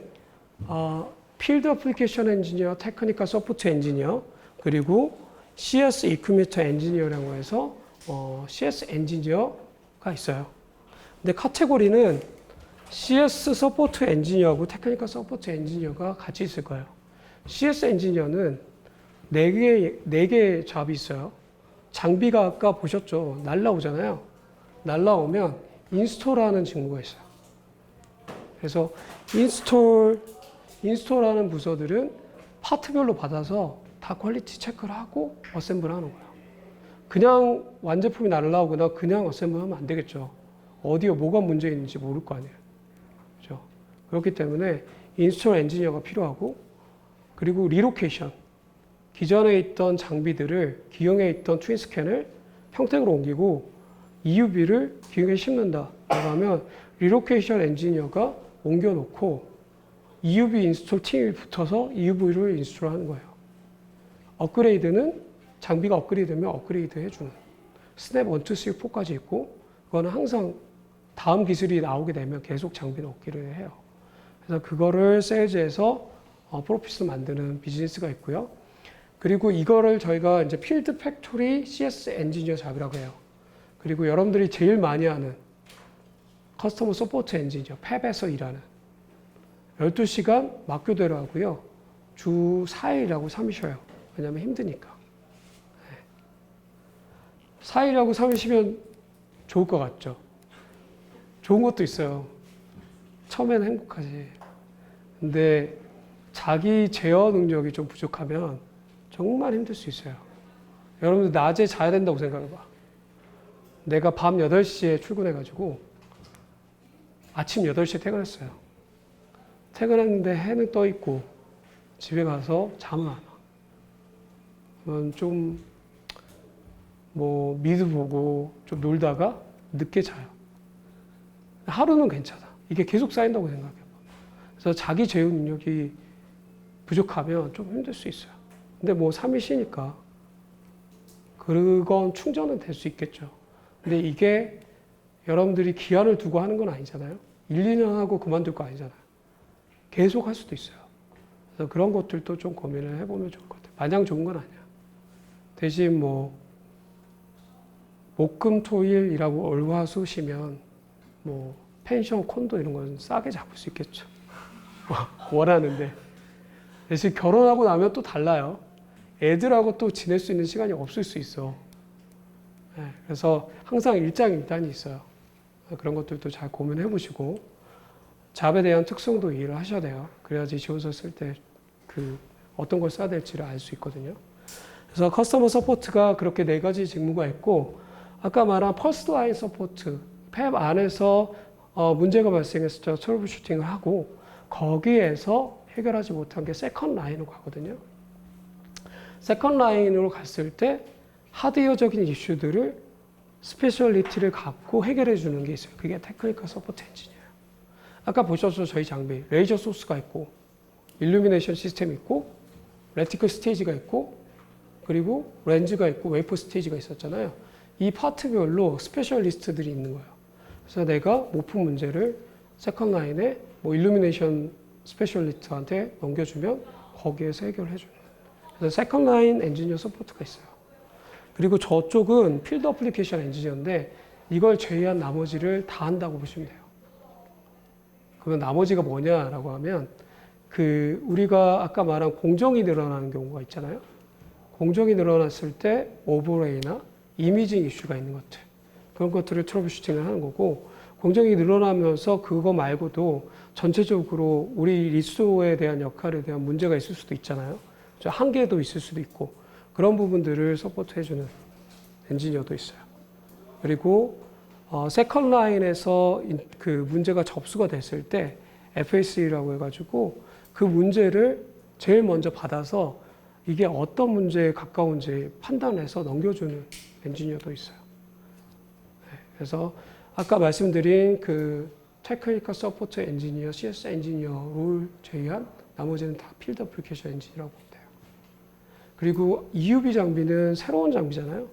필드 애플리케이션 엔지니어, 테크니컬 서포트 엔지니어, 그리고 CS 이큐미터 엔지니어라고 해서 CS 엔지니어가 있어요. 근데 카테고리는 CS 서포트 엔지니어하고 테크니컬 서포트 엔지니어가 같이 있을 거예요. CS 엔지니어는 4개의 잡이 있어요. 장비가 아까 보셨죠? 날라오잖아요. 날라오면 인스톨하는 직무가 있어요. 그래서 인스톨하는 부서들은 파트별로 받아서 다 퀄리티 체크를 하고 어셈블 하는 거예요. 그냥 완제품이 날라오거나 그냥 어셈블 하면 안 되겠죠. 어디에 뭐가 문제 있는지 모를 거 아니에요. 그렇죠? 그렇기 때문에 인스톨 엔지니어가 필요하고, 그리고 리로케이션. 기존에 있던 장비들을 기형에 있던 트윈 스캔을 평택으로 옮기고 EUV를 기형에 심는다. 라고 하면 리로케이션 엔지니어가 옮겨놓고 EUV 인스톨 팀이 붙어서 EUV를 인스톨하는 거예요. 업그레이드는 장비가 업그레이드되면 업그레이드 해주는. 스냅 1, 2, 3, 4까지 있고, 그거는 항상 다음 기술이 나오게 되면 계속 장비를 얻기를 해요. 그래서 그거를 세일즈에서 프로핏을 만드는 비즈니스가 있고요. 그리고 이거를 저희가 이제 필드 팩토리 CS 엔지니어 잡이라고 해요. 그리고 여러분들이 제일 많이 하는 커스터머 서포트 엔지니어, 팹에서 일하는 12시간 막교대로 하고요. 주 4일하고 3일 쉬어요. 왜냐면 힘드니까. 4일하고 3일 쉬면 좋을 것 같죠? 좋은 것도 있어요. 처음에는 행복하지. 근데 자기 제어 능력이 좀 부족하면 정말 힘들 수 있어요. 여러분들 낮에 자야 된다고 생각해봐. 내가 밤 8시에 출근해가지고 아침 8시에 퇴근했어요. 퇴근했는데 해는 떠 있고 집에 가서 잠은 안 와. 그러면 좀 미드 보고 좀 놀다가 늦게 자요. 하루는 괜찮아. 이게 계속 쌓인다고 생각해요. 그래서 자기 제어 능력이 부족하면 좀 힘들 수 있어요. 근데 3일 쉬니까 그건 충전은 될 수 있겠죠. 근데 이게 여러분들이 기한을 두고 하는 건 아니잖아요. 1, 2년 하고 그만둘 거 아니잖아요. 계속 할 수도 있어요. 그래서 그런 것들도 좀 고민을 해보면 좋을 것 같아요. 마냥 좋은 건 아니야. 대신 목금 토일 일하고 월화수 쉬면 펜션, 콘도 이런 건 싸게 잡을 수 있겠죠. 원하는데. 대신 결혼하고 나면 또 달라요. 애들하고 또 지낼 수 있는 시간이 없을 수 있어. 네, 그래서 항상 일장일단이 있어요. 그런 것들도 잘 고민해 보시고 잡에 대한 특성도 이해를 하셔야 돼요. 그래야지 지원서 쓸 때 어떤 걸 써야 될지를 알 수 있거든요. 그래서 커스터머 서포트가 그렇게 4가지 직무가 있고, 아까 말한 퍼스트 라인 서포트, 팹 안에서 문제가 발생했을 때 트러블 슈팅을 하고, 거기에서 해결하지 못한 게 세컨드 라인으로 가거든요. 세컨드 라인으로 갔을 때 하드웨어적인 이슈들을 스페셜리티를 갖고 해결해 주는 게 있어요. 그게 테크니컬 서포트 엔지니어예요. 아까 보셨죠? 저희 장비. 레이저 소스가 있고, 일루미네이션 시스템이 있고, 레티클 스테이지가 있고, 그리고 렌즈가 있고, 웨이퍼 스테이지가 있었잖아요. 이 파트별로 스페셜리스트들이 있는 거예요. 그래서 내가 모프 문제를 세컨드 라인에 일루미네이션 스페셜리스트한테 넘겨주면 거기에서 해결해 주는. 그래서 세컨드 라인 엔지니어 서포트가 있어요. 그리고 저쪽은 필드 애플리케이션 엔지니어인데 이걸 제외한 나머지를 다 한다고 보시면 돼요. 그러면 나머지가 뭐냐라고 하면 우리가 아까 말한 공정이 늘어나는 경우가 있잖아요. 공정이 늘어났을 때 오버레이나 이미징 이슈가 있는 것들, 그런 것들을 트러블 슈팅을 하는 거고, 공정이 늘어나면서 그거 말고도 전체적으로 우리 리소에 대한 역할에 대한 문제가 있을 수도 있잖아요. 한계도 있을 수도 있고, 그런 부분들을 서포트 해주는 엔지니어도 있어요. 그리고 세컨드 라인에서 그 문제가 접수가 됐을 때 FAC라고 해가지고 그 문제를 제일 먼저 받아서 이게 어떤 문제에 가까운지 판단해서 넘겨주는 엔지니어도 있어요. 그래서 아까 말씀드린 테크니컬 서포트 엔지니어, CS 엔지니어를 제외한 나머지는 다 필드 애플리케이션 엔지니어라고 보면 돼요. 그리고 EUV 장비는 새로운 장비잖아요.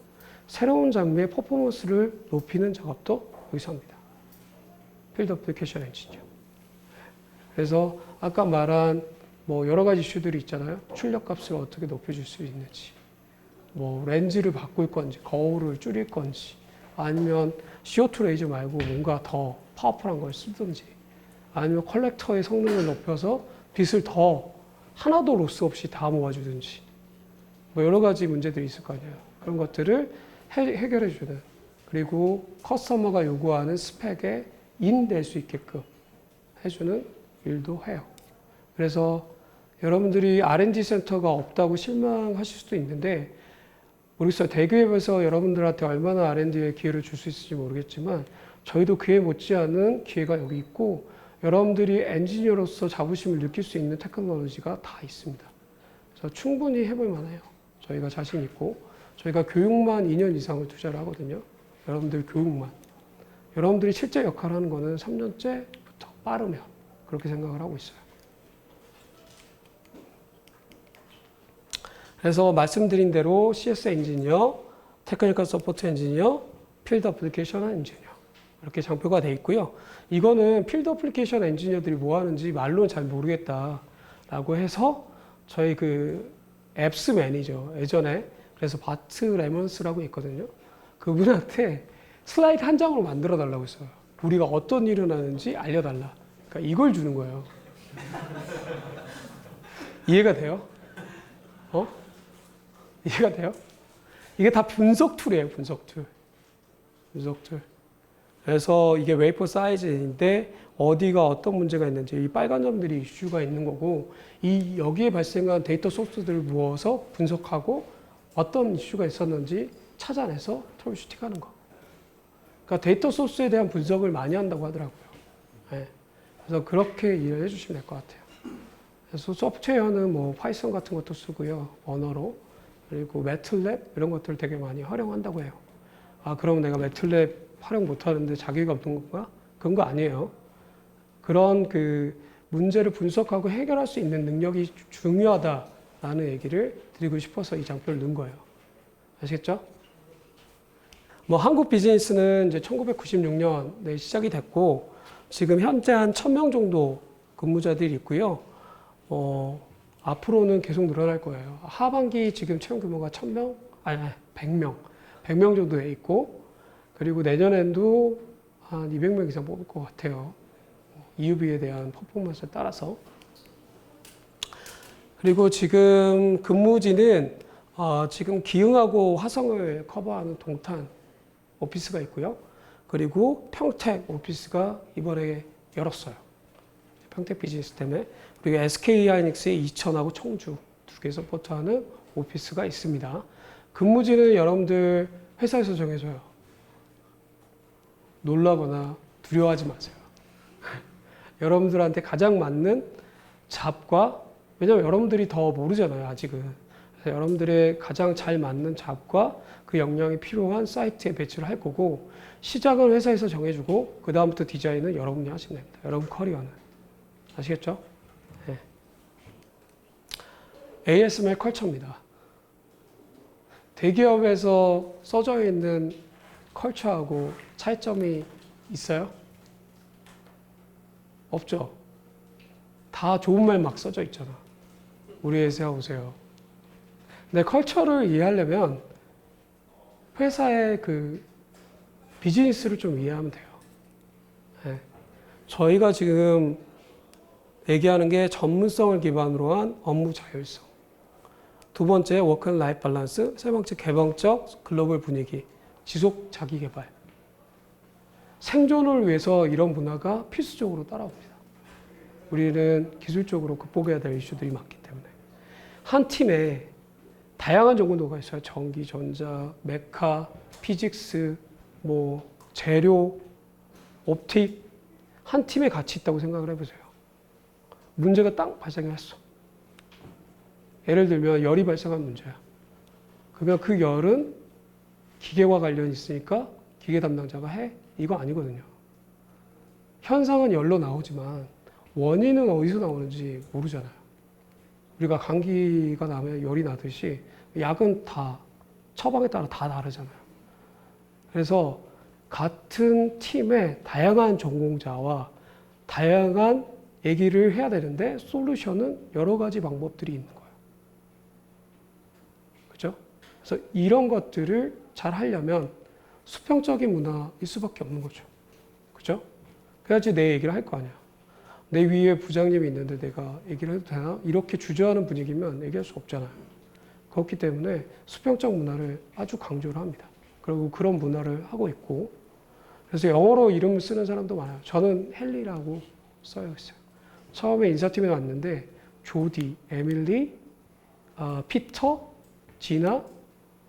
새로운 장비의 퍼포먼스를 높이는 작업도 여기서 합니다. 필드 어플리케이션 엔진이요. 그래서 아까 말한 뭐 여러 가지 이슈들이 있잖아요. 출력값을 어떻게 높여줄 수 있는지, 뭐 렌즈를 바꿀 건지, 거울을 줄일 건지, 아니면 CO2 레이저 말고 뭔가 더 파워풀한 걸 쓰든지, 아니면 컬렉터의 성능을 높여서 빛을 더 하나도 로스 없이 다 모아주든지, 뭐 여러 가지 문제들이 있을 거 아니에요. 그런 것들을 해결해주는, 그리고 커스터머가 요구하는 스펙에 인될 수 있게끔 해주는 일도 해요. 그래서 여러분들이 R&D 센터가 없다고 실망하실 수도 있는데, 모르겠어요. 대기업에서 여러분들한테 얼마나 R&D에 기회를 줄 수 있을지 모르겠지만, 저희도 그에 못지않은 기회가 여기 있고, 여러분들이 엔지니어로서 자부심을 느낄 수 있는 테크놀로지가 다 있습니다. 그래서 충분히 해볼 만해요. 저희가 자신 있고, 저희가 교육만 2년 이상을 투자를 하거든요. 여러분들 교육만. 여러분들이 실제 역할을 하는 거는 3년째부터 빠르면 그렇게 생각을 하고 있어요. 그래서 말씀드린 대로 CS 엔지니어, 테크니컬 서포트 엔지니어, 필드 어플리케이션 엔지니어 이렇게 장표가 되어 있고요. 이거는 필드 어플리케이션 엔지니어들이 뭐 하는지 말로는 잘 모르겠다라고 해서 저희 그 앱스 매니저 예전에 그래서 바트 레먼스라고 있거든요. 그분한테 슬라이드 한 장으로 만들어 달라고 했어요. 우리가 어떤 일을 하는지 알려달라. 그러니까 이걸 주는 거예요. 이해가 돼요? 이해가 돼요? 이게 다 분석 툴이에요, 분석 툴. 분석 툴. 그래서 이게 웨이퍼 사이즈인데 어디가 어떤 문제가 있는지 이 빨간 점들이 이슈가 있는 거고 이 여기에 발생한 데이터 소스들을 모아서 분석하고 어떤 이슈가 있었는지 찾아내서 트러블슈팅 하는 거. 그러니까 데이터 소스에 대한 분석을 많이 한다고 하더라고요. 네. 그래서 그렇게 이해를 해주시면 될 것 같아요. 그래서 소프트웨어는 뭐 파이썬 같은 것도 쓰고요. 언어로. 그리고 매틀랩 이런 것들 되게 많이 활용한다고 해요. 아, 그럼 내가 매틀랩 활용 못하는데 자기가 없는 건가? 그런 거 아니에요. 그런 그 문제를 분석하고 해결할 수 있는 능력이 중요하다라는 얘기를 드리고 싶어서 이 장표를 넣은 거예요. 아시겠죠? 뭐 한국 비즈니스는 이제 1996년에 시작이 됐고 지금 현재 한 1000명 정도 근무자들이 있고요. 앞으로는 계속 늘어날 거예요. 하반기 지금 채용 규모가 1000명? 아니, 100명. 100명 정도 돼 있고, 그리고 내년에도 한 200명 이상 뽑을 것 같아요. EUV에 대한 퍼포먼스에 따라서. 그리고 지금 근무지는 지금 기흥하고 화성을 커버하는 동탄 오피스가 있고요. 그리고 평택 오피스가 이번에 열었어요. 평택 비즈니스 때문에. 그리고 SK 하이닉스의 이천하고 청주 두 개 서포트하는 오피스가 있습니다. 근무지는 여러분들 회사에서 정해줘요. 놀라거나 두려워하지 마세요. 여러분들한테 가장 맞는 잡과, 왜냐하면 여러분들이 더 모르잖아요, 아직은. 그래서 여러분들의 가장 잘 맞는 잡과 그 역량이 필요한 사이트에 배치를 할 거고, 시작은 회사에서 정해주고, 그 다음부터 디자인은 여러분이 하시면 됩니다. 여러분 커리어는. 아시겠죠? 네. ASML 컬처입니다. 대기업에서 써져 있는 컬처하고 차이점이 있어요? 없죠? 다 좋은 말 막 써져 있잖아. 우리 회사 오세요. 근데 컬처를 이해하려면 회사의 그 비즈니스를 좀 이해하면 돼요. 네. 저희가 지금 얘기하는 게 전문성을 기반으로 한 업무 자율성. 두 번째, 워크 앤 라이프 밸런스. 세 번째, 개방적 글로벌 분위기. 지속 자기 개발. 생존을 위해서 이런 문화가 필수적으로 따라옵니다. 우리는 기술적으로 극복해야 될 이슈들이 많기 때문에. 한 팀에 다양한 전공도가 있어요. 전기, 전자, 메카, 피직스, 뭐 재료, 옵틱. 한 팀에 같이 있다고 생각을 해보세요. 문제가 딱 발생했어. 예를 들면 열이 발생한 문제야. 그러면 그 열은 기계와 관련이 있으니까 기계 담당자가 해? 이거 아니거든요. 현상은 열로 나오지만 원인은 어디서 나오는지 모르잖아요. 우리가 감기가 나면 열이 나듯이 약은 다 처방에 따라 다 다르잖아요. 그래서 같은 팀의 다양한 전공자와 다양한 얘기를 해야 되는데 솔루션은 여러 가지 방법들이 있는 거예요. 그죠? 그래서 이런 것들을 잘 하려면 수평적인 문화일 수밖에 없는 거죠. 그죠? 그래야지 내 얘기를 할 거 아니야. 내 위에 부장님이 있는데 내가 얘기를 해도 되나? 이렇게 주저하는 분위기면 얘기할 수 없잖아요. 그렇기 때문에 수평적 문화를 아주 강조를 합니다. 그리고 그런 문화를 하고 있고, 그래서 영어로 이름을 쓰는 사람도 많아요. 저는 헨리라고 써요. 처음에 인사팀에 왔는데 조디, 에밀리, 피터, 지나,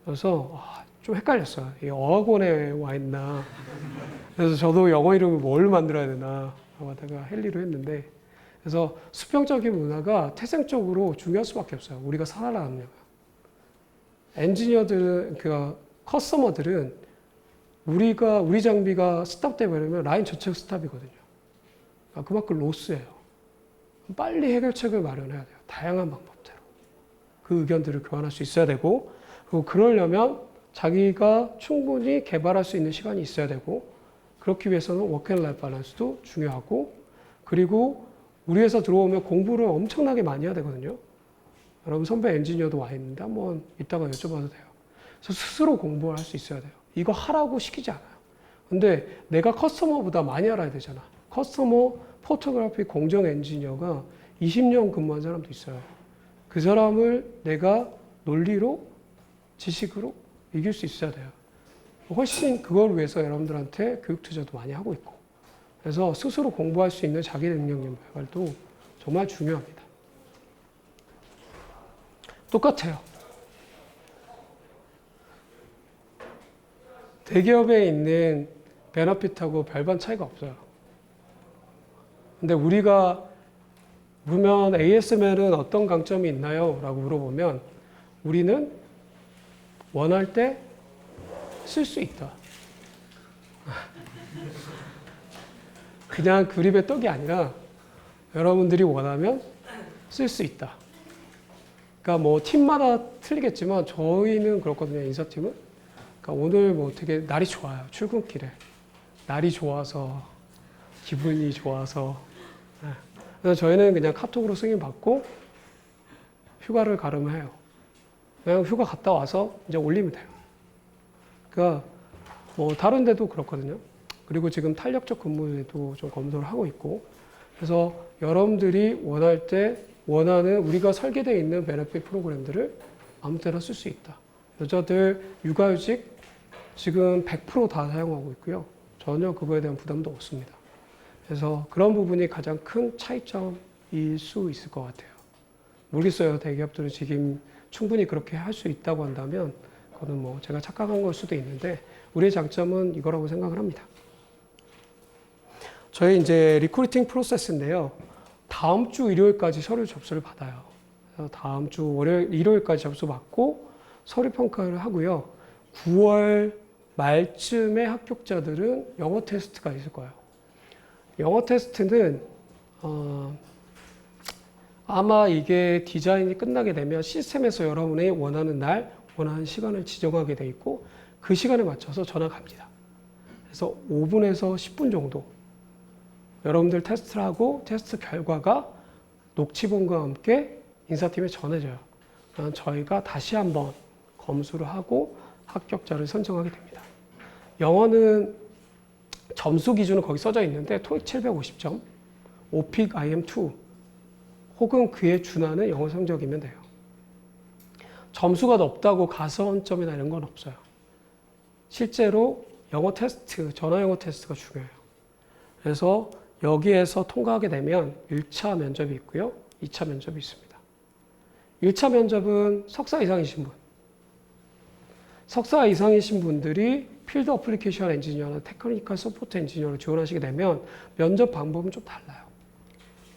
그래서 좀 헷갈렸어요. 이 어학원에 와 있나. 그래서 저도 영어 이름을 뭘 만들어야 되나 하다가 헨리로 했는데, 그래서 수평적인 문화가 태생적으로 중요할 수밖에 없어요. 우리가 살아남으려면. 엔지니어들은, 커스터머들은 우리 장비가 스탑되면 라인 전체가 스탑이거든요. 그러니까 그만큼 로스예요. 빨리 해결책을 마련해야 돼요. 다양한 방법대로. 그 의견들을 교환할 수 있어야 되고, 그리고 그러려면 자기가 충분히 개발할 수 있는 시간이 있어야 되고, 그렇기 위해서는 워크앤라이프 밸런스도 중요하고, 그리고 우리 회사 들어오면 공부를 엄청나게 많이 해야 되거든요. 여러분 선배 엔지니어도 와 있는데 한번 이따가 여쭤봐도 돼요. 그래서 스스로 공부를 할 수 있어야 돼요. 이거 하라고 시키지 않아요. 근데 내가 커스터머보다 많이 알아야 되잖아. 커스터머 포토그래피 공정 엔지니어가 20년 근무한 사람도 있어요. 그 사람을 내가 논리로, 지식으로 이길 수 있어야 돼요. 훨씬 그걸 위해서 여러분들한테 교육 투자도 많이 하고 있고. 그래서 스스로 공부할 수 있는 자기 능력 개발도 정말 중요합니다. 똑같아요. 대기업에 있는 베너핏하고 별반 차이가 없어요. 근데 우리가 보면 ASML은 어떤 강점이 있나요? 라고 물어보면 우리는 원할 때 쓸 수 있다. 그냥 그립의 떡이 아니라 여러분들이 원하면 쓸 수 있다. 그러니까 뭐 팀마다 틀리겠지만 저희는 그렇거든요. 인사팀은. 그러니까 오늘 뭐 되게 날이 좋아요. 출근길에. 날이 좋아서, 기분이 좋아서. 그래서 저희는 그냥 카톡으로 승인 받고 휴가를 가름을 해요. 그냥 휴가 갔다 와서 이제 올리면 돼요. 그러니까 뭐 다른 데도 그렇거든요. 그리고 지금 탄력적 근무에도 좀 검토를 하고 있고, 그래서 여러분들이 원할 때 원하는 우리가 설계되어 있는 베네핏 프로그램들을 아무 때나 쓸 수 있다. 여자들 육아휴직 지금 100% 다 사용하고 있고요. 전혀 그거에 대한 부담도 없습니다. 그래서 그런 부분이 가장 큰 차이점일 수 있을 것 같아요. 모르겠어요. 대기업들은 지금 충분히 그렇게 할 수 있다고 한다면 그거는 뭐 제가 착각한 걸 수도 있는데 우리의 장점은 이거라고 생각을 합니다. 저희 이제 리크루팅 프로세스인데요. 다음 주 일요일까지 서류 접수를 받아요. 그래서 다음 주 일요일까지 접수 받고 서류 평가를 하고요. 9월 말쯤에 합격자들은 영어 테스트가 있을 거예요. 영어 테스트는 아마 이게 디자인이 끝나게 되면 시스템에서 여러분이 원하는 날, 원하는 시간을 지정하게 돼 있고 그 시간에 맞춰서 전화 갑니다. 그래서 5분에서 10분 정도 여러분들 테스트를 하고 테스트 결과가 녹취본과 함께 인사팀에 전해져요. 저희가 다시 한번 검수를 하고 합격자를 선정하게 됩니다. 영어는 점수 기준은 거기 써져 있는데 토익 750점, 오픽 IM2 혹은 그에 준하는 영어 성적이면 돼요. 점수가 높다고 가산점이나 이런 건 없어요. 실제로 영어 테스트, 전화 영어 테스트가 중요해요. 그래서 여기에서 통과하게 되면 1차 면접이 있고요. 2차 면접이 있습니다. 1차 면접은 석사 이상이신 분. 석사 이상이신 분들이 필드 어플리케이션 엔지니어나 테크니컬 서포트 엔지니어로 지원하시게 되면 면접 방법은 좀 달라요.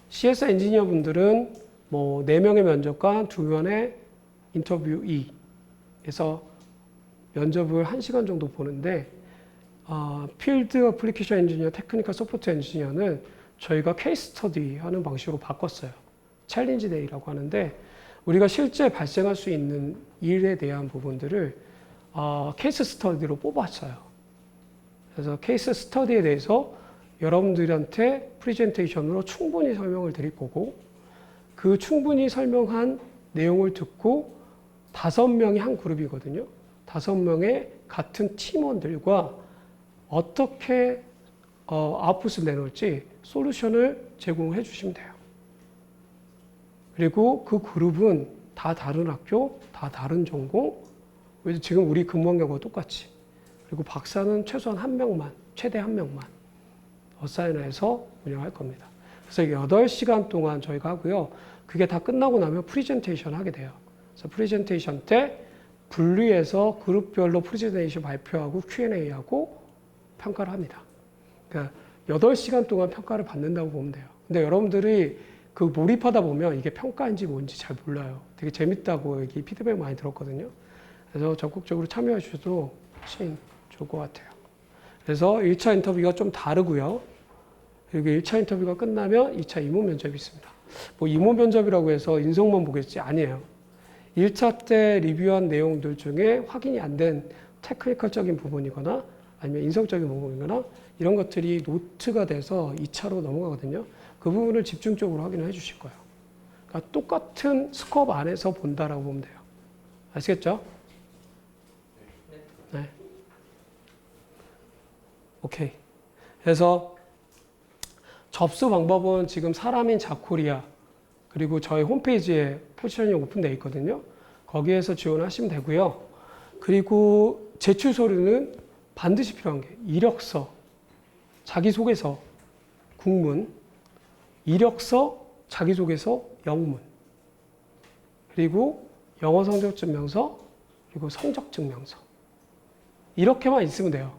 CS 엔지니어 분들은 뭐 4명의 면접관, 2명의 인터뷰이에서 면접을 1시간 정도 보는데 필드 어플리케이션 엔지니어, 테크니컬 서포트 엔지니어는 저희가 케이스 스터디 하는 방식으로 바꿨어요. 챌린지 데이라고 하는데 우리가 실제 발생할 수 있는 일에 대한 부분들을 케이스 스터디로 뽑았어요. 그래서 케이스 스터디에 대해서 여러분들한테 프레젠테이션으로 충분히 설명을 드릴 거고 그 충분히 설명한 내용을 듣고 5명이 한 그룹이거든요. 5명의 같은 팀원들과 어떻게 아웃풋을 내놓을지 솔루션을 제공해 주시면 돼요. 그리고 그 그룹은 다 다른 학교, 다 다른 전공, 지금 우리 근무한 경우가 똑같이. 그리고 박사는 최소한 1명만, 최대 1명만 어사인해서 운영할 겁니다. 그래서 8시간 동안 저희가 하고요. 그게 다 끝나고 나면 프레젠테이션 하게 돼요. 그래서 프레젠테이션 때 분리해서 그룹별로 프레젠테이션 발표하고 Q&A하고 평가를 합니다. 그러니까 8시간 동안 평가를 받는다고 보면 돼요. 근데 여러분들이 그 몰입하다 보면 이게 평가인지 뭔지 잘 몰라요. 되게 재밌다고 여기 피드백 많이 들었거든요. 그래서 적극적으로 참여해 주셔도 훨씬 좋을 것 같아요. 그래서 1차 인터뷰가 좀 다르고요. 그리고 1차 인터뷰가 끝나면 2차 임무 면접이 있습니다. 뭐 임무 면접이라고 해서 인성만 보겠지 아니에요. 1차 때 리뷰한 내용들 중에 확인이 안 된 테크니컬적인 부분이거나 아니면 인성적인 부분이거나 이런 것들이 노트가 돼서 2차로 넘어가거든요. 그 부분을 집중적으로 확인을 해 주실 거예요. 그러니까 똑같은 스코업 안에서 본다라고 보면 돼요. 아시겠죠? 네. 오케이. 그래서 접수 방법은 지금 사람인 자코리아 그리고 저희 홈페이지에 포지션이 오픈되어 있거든요. 거기에서 지원하시면 되고요. 그리고 제출 서류는 반드시 필요한 게 이력서, 자기소개서, 국문, 이력서, 자기소개서, 영문, 그리고 영어 성적 증명서, 그리고 성적 증명서. 이렇게만 있으면 돼요.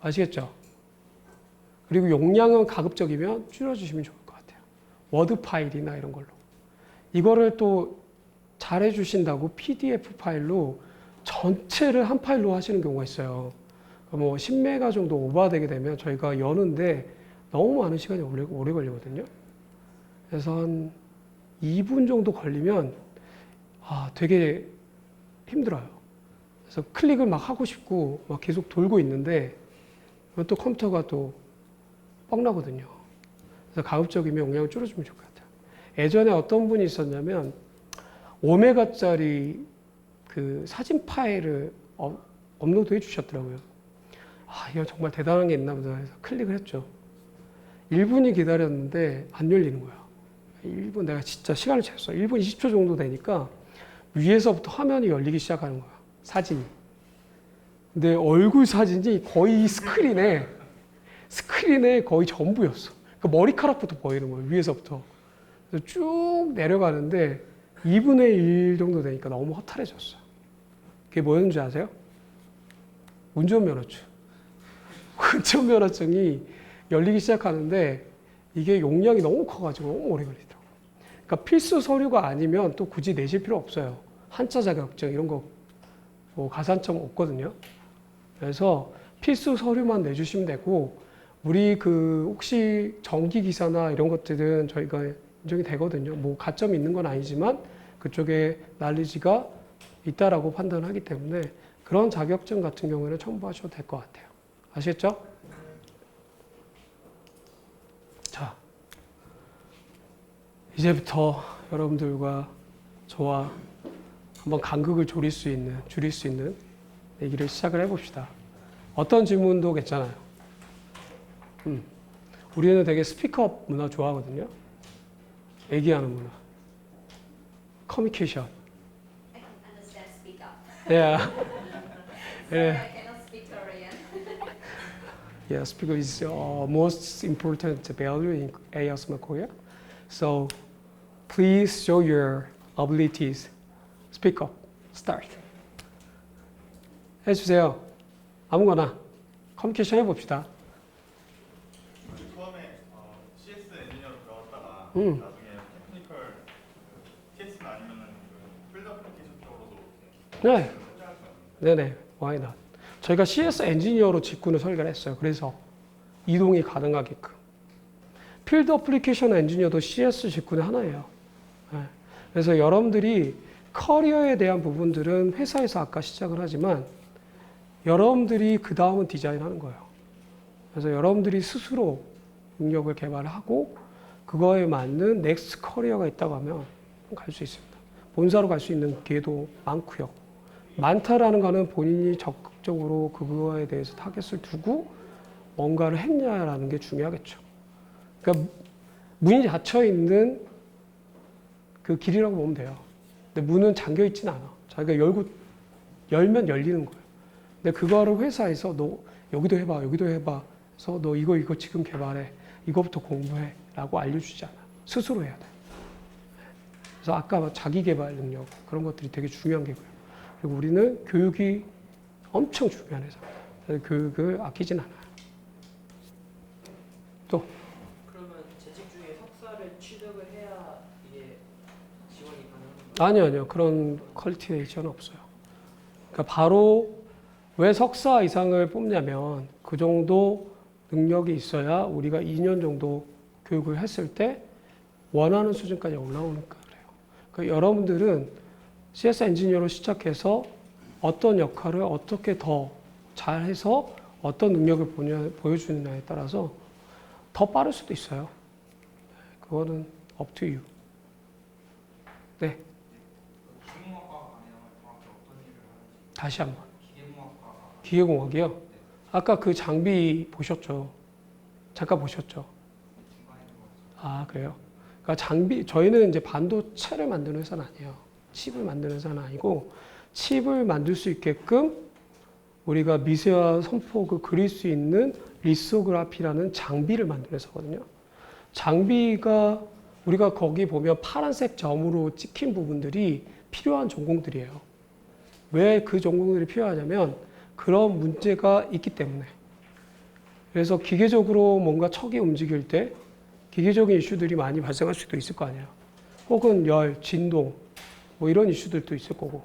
아시겠죠? 그리고 용량은 가급적이면 줄여주시면 좋을 것 같아요. 워드 파일이나 이런 걸로. 이거를 또 잘해주신다고 PDF 파일로 전체를 한 파일로 하시는 경우가 있어요. 뭐 10메가 정도 오버되게 되면 저희가 여는데 너무 많은 시간이 오래 걸리거든요. 그래서 한 2분 정도 걸리면 되게 힘들어요. 그래서 클릭을 막 하고 싶고 막 계속 돌고 있는데 또 컴퓨터가 또 뻥나거든요. 그래서 가급적이면 용량을 줄여주면 좋을 것 같아요. 예전에 어떤 분이 있었냐면 5메가짜리 그 사진 파일을 업로드 해 주셨더라고요. 이거 정말 대단한 게 있나 보다 해서 클릭을 했죠. 1분이 기다렸는데 안 열리는 거야. 1분 내가 진짜 시간을 쟀어. 1분 20초 정도 되니까 위에서부터 화면이 열리기 시작하는 거야. 사진이. 근데 얼굴 사진이 거의 스크린에 거의 전부였어. 그러니까 머리카락부터 보이는 거예요. 위에서부터. 그래서 쭉 내려가는데 2분의 1 정도 되니까 너무 허탈해졌어요. 그게 뭐였는지 아세요? 운전면허증. 운전면허증이 열리기 시작하는데 이게 용량이 너무 커가지고 너무 오래 걸리더라고요. 그러니까 필수 서류가 아니면 또 굳이 내실 필요 없어요. 한자 자격증 이런 거 뭐 가산점 없거든요. 그래서 필수 서류만 내주시면 되고 우리 그 혹시 정기 기사나 이런 것들은 저희가 인정이 되거든요. 뭐 가점이 있는 건 아니지만 그쪽에 난리지가 있다라고 판단하기 때문에 그런 자격증 같은 경우에는 첨부하셔도 될 것 같아요. 아시겠죠? 자, 이제부터 여러분들과 저와 한번 간극을 줄일 수 있는 얘기를 시작을 해봅시다. 어떤 질문도 괜찮아요. 우리는 되게 스피커 문화 좋아하거든요. 얘기하는 문화. 커뮤니케이션. I can understand speak up. Yeah. Sorry, Yeah. I cannot speak Korean. Yes, because it's most important value in ASMR Korea. So please show your abilities. Speak up. Start. 해주세요. 아무거나 커뮤니케이션 해봅시다. 처음에 CS 엔지니어로 들어갔다가 나중에 테크니컬 TS나 아니면은 필드 애플리케이션 쪽으로도 네. 설정할 수 있나요? 네네. Why not? 저희가 CS 엔지니어로 직군을 설계를 했어요. 그래서 이동이 가능하게끔. 필드 애플리케이션 엔지니어도 CS 직군의 하나예요. 네. 그래서 여러분들이 커리어에 대한 부분들은 회사에서 아까 시작을 하지만 여러분들이 그 다음은 디자인하는 거예요. 그래서 여러분들이 스스로 능력을 개발하고 그거에 맞는 넥스트 커리어가 있다고 하면 갈 수 있습니다. 본사로 갈 수 있는 기회도 많고요. 많다라는 거는 본인이 적극적으로 그거에 대해서 타겟을 두고 뭔가를 했냐라는 게 중요하겠죠. 그러니까 문이 닫혀 있는 그 길이라고 보면 돼요. 근데 문은 잠겨 있진 않아. 자기가 열면 열리는 거예요. 근데 그거를 회사에서 너 여기도 해봐, 여기도 해봐. 그래서 너 이거 지금 개발해. 이거부터 공부해. 라고 알려주지 않아. 스스로 해야 돼. 그래서 아까 자기 개발 능력 그런 것들이 되게 중요한 게고요. 그리고 우리는 교육이 엄청 중요한 회사입니다. 그래서 교육을 아끼진 않아요. 또 그러면 재직 중에 석사를 취득을 해야 이게 지원이 가능한 건가요? 아니요. 그런 퀄리티에이션은 없어요. 그러니까 바로 왜 석사 이상을 뽑냐면 그 정도 능력이 있어야 우리가 2년 정도 교육을 했을 때 원하는 수준까지 올라오니까 그래요. 그러니까 여러분들은 CS 엔지니어로 시작해서 어떤 역할을 어떻게 더 잘해서 어떤 능력을 보여주느냐에 따라서 더 빠를 수도 있어요. 그거는 up to you. 네. 기계공학과가 아니라 정확히 어떤 일을 하는지. 다시 한번. 기계공학과가 기계공학이요? 아까 그 장비 보셨죠? 잠깐 보셨죠? 중간에 들어가서 아, 그래요? 그러니까 장비, 저희는 이제 반도체를 만드는 회사는 아니에요. 칩을 만드는 회사는 아니고, 칩을 만들 수 있게끔 우리가 미세화 선폭을 그릴 수 있는 리소그라피라는 장비를 만드는 회사거든요. 장비가 우리가 거기 보면 파란색 점으로 찍힌 부분들이 필요한 전공들이에요. 왜 그 전공들이 필요하냐면 그런 문제가 있기 때문에. 그래서 기계적으로 뭔가 척이 움직일 때 기계적인 이슈들이 많이 발생할 수도 있을 거 아니에요. 혹은 열, 진동, 뭐 이런 이슈들도 있을 거고.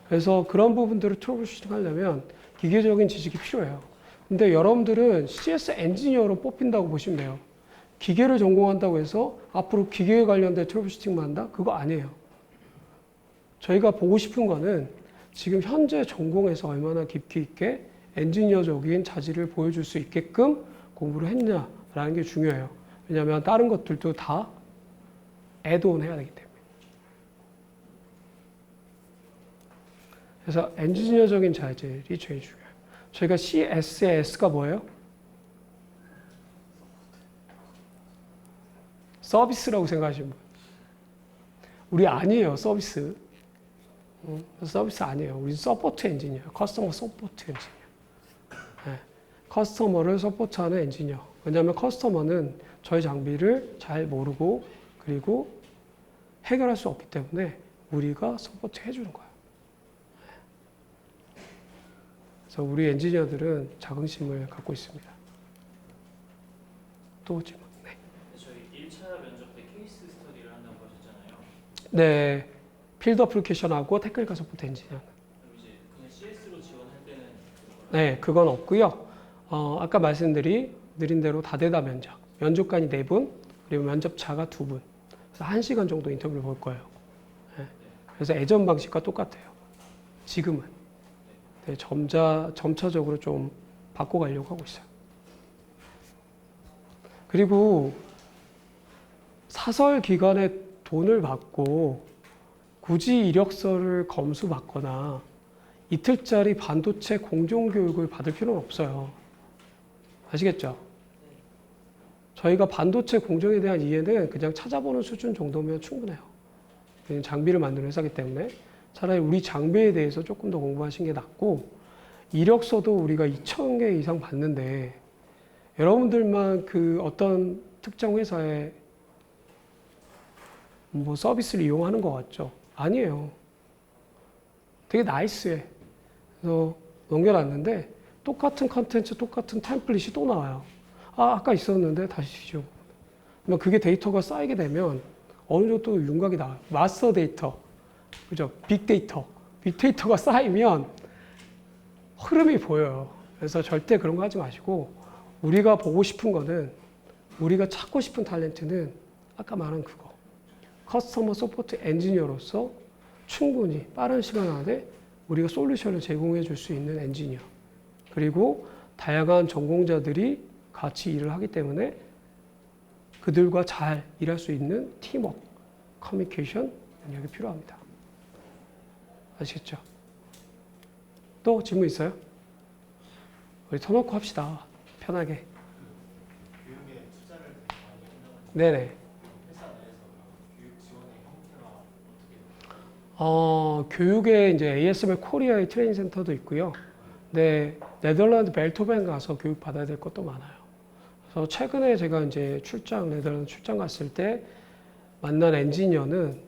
그래서 그런 부분들을 트러블 슈팅 하려면 기계적인 지식이 필요해요. 근데 여러분들은 CS 엔지니어로 뽑힌다고 보시면 돼요. 기계를 전공한다고 해서 앞으로 기계에 관련된 트러블 슈팅만 한다? 그거 아니에요. 저희가 보고 싶은 거는 지금 현재 전공에서 얼마나 깊이 있게 엔지니어적인 자질을 보여줄 수 있게끔 공부를 했냐라는 게 중요해요. 왜냐하면 다른 것들도 다 애드온 해야 되기 때문에. 그래서 엔지니어적인 자질이 제일 중요해요. 저희가 CSS가 뭐예요? 서비스라고 생각하시는 분. 우리 아니에요, 서비스. 서비스 아니에요. 우리 서포트 엔지니어, 커스터머 서포트 엔지니어. 네. 커스터머를 서포트하는 엔지니어. 왜냐하면 커스터머는 저희 장비를 잘 모르고 그리고 해결할 수 없기 때문에 우리가 서포트 해주는 거예요. 그래서 우리 엔지니어들은 자긍심을 갖고 있습니다. 또 질문. 네. 저희 1차 면접 때 케이스 스터디를 한다고 하셨잖아요. 네. 필드 어플리케이션하고 테크니컬 서포트 엔지니어. 그럼 이제 그냥 CS로 지원할 때는 네, 그건 없고요. 아까 말씀드린 대로 다대다 면접. 면접관이 4분, 그리고 면접자가 2분. 그래서 1시간 정도 인터뷰를 볼 거예요. 네. 그래서 예전 방식과 똑같아요. 지금은. 네, 점차적으로 좀 바꿔가려고 하고 있어요. 그리고 사설 기관에 돈을 받고 굳이 이력서를 검수받거나 이틀짜리 반도체 공정교육을 받을 필요는 없어요. 아시겠죠? 저희가 반도체 공정에 대한 이해는 그냥 찾아보는 수준 정도면 충분해요. 장비를 만드는 회사이기 때문에 차라리 우리 장비에 대해서 조금 더 공부하시는 게 낫고, 이력서도 우리가 2,000개 이상 받는데 여러분들만 그 어떤 특정 회사에 뭐 서비스를 이용하는 것 같죠? 아니에요. 되게 나이스해. 그래서 넘겨놨는데 똑같은 컨텐츠, 똑같은 템플릿이 또 나와요. 아까 있었는데 다시 뒤져. 그러면 그게 데이터가 쌓이게 되면 어느 정도 윤곽이 나와요. 마스터 데이터, 그죠? 빅데이터가 쌓이면 흐름이 보여요. 그래서 절대 그런 거 하지 마시고, 우리가 보고 싶은 거는, 우리가 찾고 싶은 탤런트는 아까 말한 그거. 커스터머 서포트 엔지니어로서 충분히 빠른 시간 안에 우리가 솔루션을 제공해 줄 수 있는 엔지니어. 그리고 다양한 전공자들이 같이 일을 하기 때문에 그들과 잘 일할 수 있는 팀워크, 커뮤니케이션 능력이 필요합니다. 아시겠죠? 또 질문 있어요? 우리 터놓고 합시다. 편하게. 교육에 투자를 되게 많이 한다고 네네. 회사 내에서 교육 지원의 형태가 어떻게 교육에 이제 ASML 코리아의 트레이닝 센터도 있고요. 네, 네덜란드 벨토벤 가서 교육 받아야 될 것도 많아요. 그래서 최근에 제가 이제 네덜란드 출장 갔을 때 만난 엔지니어는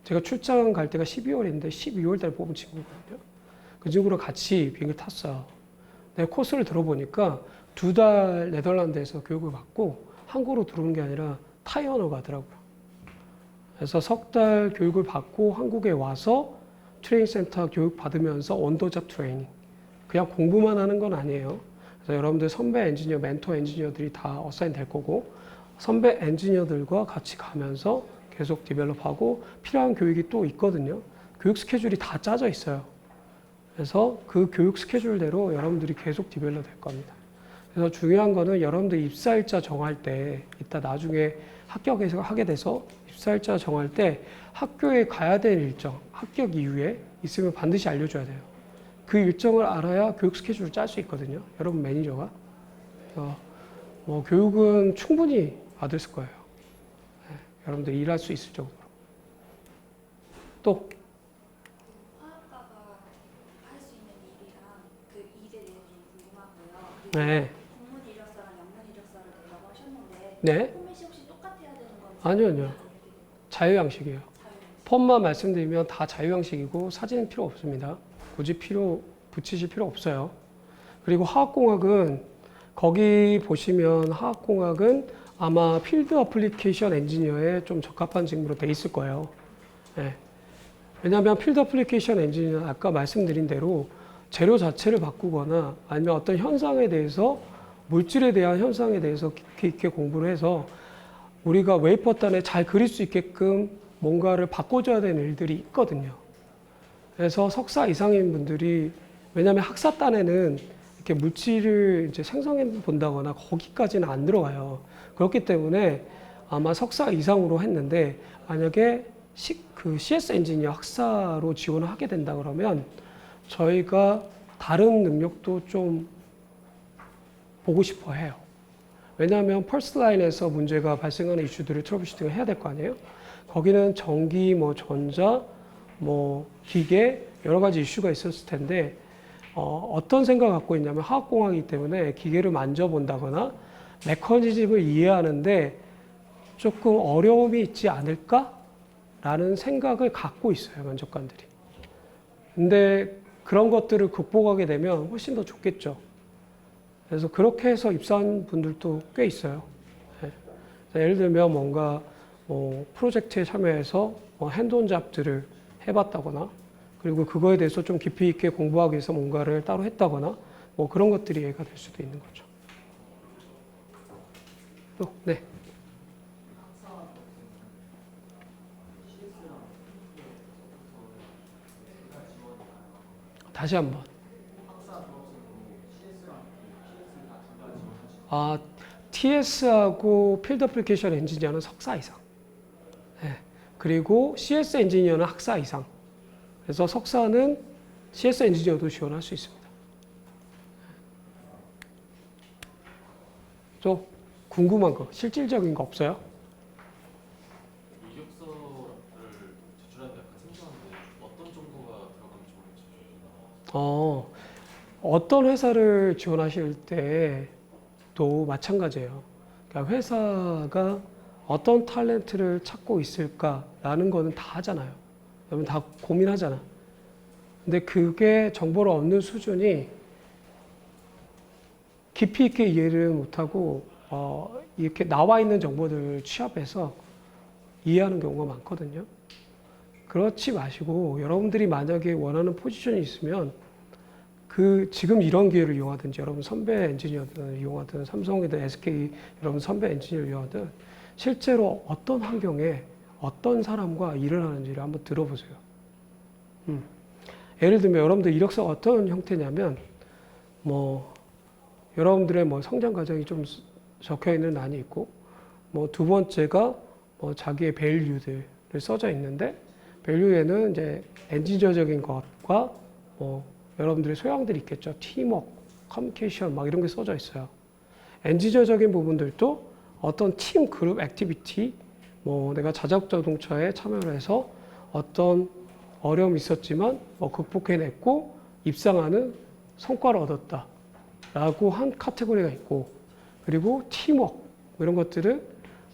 제가 출장 갈 때가 12월인데 12월 달에 뽑은 친구거든요. 그 친구랑 같이 비행기 탔어요. 내 코스를 들어보니까 2달 네덜란드에서 교육을 받고 한국으로 들어오는 게 아니라 타이 언어 가더라고요. 그래서 3달 교육을 받고 한국에 와서 트레이닝 센터 교육 받으면서 온더잡 트레이닝. 그냥 공부만 하는 건 아니에요. 그래서 여러분들 선배 엔지니어, 멘토 엔지니어들이 다 어사인 될 거고 선배 엔지니어들과 같이 가면서 계속 디벨롭하고 필요한 교육이 또 있거든요. 교육 스케줄이 다 짜져 있어요. 그래서 그 교육 스케줄대로 여러분들이 계속 디벨롭 될 겁니다. 그래서 중요한 거는 여러분들 입사일자 정할 때 이따 나중에 합격해서 하게 돼서 입사일자 정할 때 학교에 가야 될 일정, 합격 이후에 있으면 반드시 알려줘야 돼요. 그 일정을 알아야 교육 스케줄을 짤 수 있거든요. 여러분 매니저가. 교육은 충분히 받을 거예요. 네, 여러분들 일할 수 있을 정도로. 또 화학과가 할 수 있는 일이랑 그 일에 대해서 좀 궁금하고요. 네. 공문 이력서랑 영문 이력서를 내라고 하셨는데 네. 포맷이 혹시 똑같아야 되는 건지? 아니요. 자유양식이에요. 자유양식. 폼만 말씀드리면 다 자유양식이고 사진은 필요 없습니다. 굳이 붙이실 필요 없어요. 그리고 화학공학은 거기 보시면 화학공학은 아마 필드 어플리케이션 엔지니어에 좀 적합한 직무로 돼 있을 거예요. 네. 왜냐하면 필드 어플리케이션 엔지니어는 아까 말씀드린 대로 재료 자체를 바꾸거나 아니면 어떤 현상에 대해서 물질에 대한 현상에 대해서 깊이 있게 공부를 해서 우리가 웨이퍼단에 잘 그릴 수 있게끔 뭔가를 바꿔줘야 되는 일들이 있거든요. 그래서 석사 이상인 분들이 왜냐하면 학사단에는 이렇게 물질을 이제 생성해 본다거나 거기까지는 안 들어가요. 그렇기 때문에 아마 석사 이상으로 했는데 만약에 그 CS 엔지니어 학사로 지원을 하게 된다 그러면 저희가 다른 능력도 좀 보고 싶어 해요. 왜냐하면 퍼스트 라인에서 문제가 발생하는 이슈들을 트러블슈팅을 해야 될 거 아니에요? 거기는 전기, 전자, 기계 여러 가지 이슈가 있었을 텐데 어떤 생각을 갖고 있냐면 화학공학이기 때문에 기계를 만져본다거나 메커니즘을 이해하는데 조금 어려움이 있지 않을까라는 생각을 갖고 있어요, 면접관들이. 근데 그런 것들을 극복하게 되면 훨씬 더 좋겠죠. 그래서 그렇게 해서 입사한 분들도 꽤 있어요. 네. 예를 들면 뭔가 프로젝트에 참여해서 핸드온 잡들을 해봤다거나 그리고 그거에 대해서 좀 깊이 있게 공부하기 위해서 뭔가를 따로 했다거나 그런 것들이 이해가 될 수도 있는 거죠. 또, 네. 다시 한번. TS하고 필드 어플리케이션 엔지니어는 석사 이상. 네. 그리고 CS 엔지니어는 학사 이상. 그래서 석사는 CS 엔지니어도 지원할 수 있습니다. 또 궁금한 거, 실질적인 거 없어요? 이력서를 제출하는데 약간 생소한데 어떤 정보가 들어가면 좋을지. 어떤 회사를 지원하실 때도 마찬가지예요. 그러니까 회사가 어떤 탤런트를 찾고 있을까라는 거는 다 하잖아요. 여러분 다 고민하잖아. 근데 그게 정보를 얻는 수준이 깊이 있게 이해를 못하고 이렇게 나와 있는 정보들을 취합해서 이해하는 경우가 많거든요. 그렇지 마시고 여러분들이 만약에 원하는 포지션이 있으면 지금 이런 기회를 이용하든지 여러분 선배 엔지니어들을 이용하든 삼성이든 SK 여러분 선배 엔지니어를 이용하든 실제로 어떤 환경에 어떤 사람과 일을 하는지를 한번 들어보세요. 예를 들면 여러분들 이력서가 어떤 형태냐면 여러분들의 뭐 성장 과정이 좀 적혀 있는 란이 있고, 뭐 두 번째가 뭐 자기의 밸류들을 써져 있는데, 밸류에는 이제 엔지니어적인 것과 뭐 여러분들의 소양들이 있겠죠. 팀워크, 커뮤니케이션 막 이런 게 써져 있어요. 엔지니어적인 부분들도 어떤 팀 그룹 액티비티, 뭐 내가 자동차에 참여를 해서 어떤 어려움이 있었지만 뭐 극복해냈고 입상하는 성과를 얻었다 라고 한 카테고리가 있고, 그리고 팀워크 이런 것들은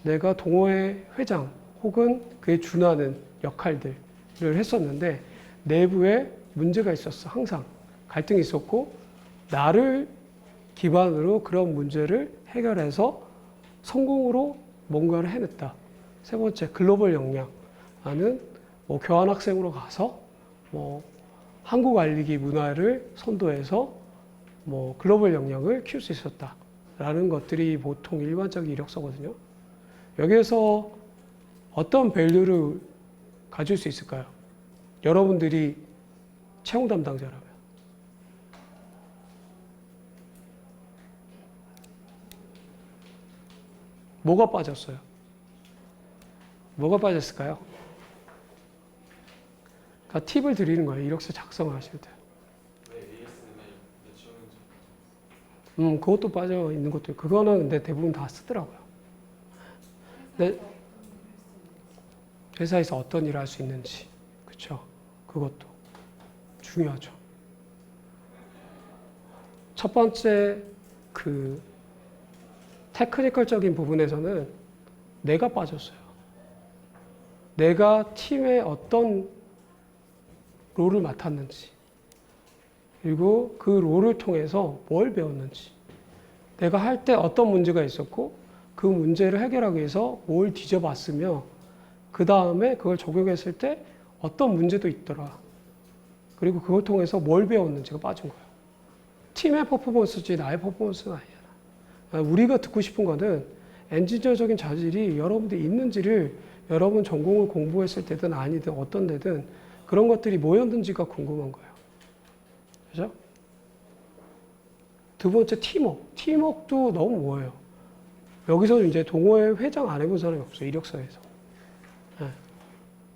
내가 동호회 회장 혹은 그에 준하는 역할들을 했었는데 내부에 문제가 있었어. 항상 갈등이 있었고 나를 기반으로 그런 문제를 해결해서 성공으로 뭔가를 해냈다. 세 번째, 글로벌 역량하는 뭐 교환학생으로 가서 뭐 한국 알리기 문화를 선도해서 뭐 글로벌 역량을 키울 수 있었다라는 것들이 보통 일반적인 이력서거든요. 여기에서 어떤 밸류를 가질 수 있을까요? 여러분들이 채용 담당자라면. 뭐가 빠졌어요? 뭐가 빠졌을까요? 그러니까 팁을 드리는 거예요. 이력서 작성하실 때. 왜 ASML 지원인지. 그것도 빠져 있는 것도 있고, 그거는 근데 대부분 다 쓰더라고요. 네. 회사에서 어떤 일을 할 수 있는지, 그렇죠? 그것도 중요하죠. 첫 번째 그 테크니컬적인 부분에서는 내가 빠졌어요. 내가 팀의 어떤 롤을 맡았는지, 그리고 그 롤을 통해서 뭘 배웠는지, 내가 할 때 어떤 문제가 있었고 그 문제를 해결하기 위해서 뭘 뒤져봤으며 그 다음에 그걸 적용했을 때 어떤 문제도 있더라. 그리고 그걸 통해서 뭘 배웠는지가 빠진 거예요. 팀의 퍼포먼스지 나의 퍼포먼스는 아니잖아. 우리가 듣고 싶은 거는 엔지니어적인 자질이 여러분들이 있는지를 여러분 전공을 공부했을 때든 아니든 어떤 데든 그런 것들이 뭐였는지가 궁금한 거예요. 그죠? 두 번째, 팀워크. 팀워크도 너무 뭐예요? 여기서 이제 동호회 회장 안 해본 사람이 없어요. 이력서에서. 네.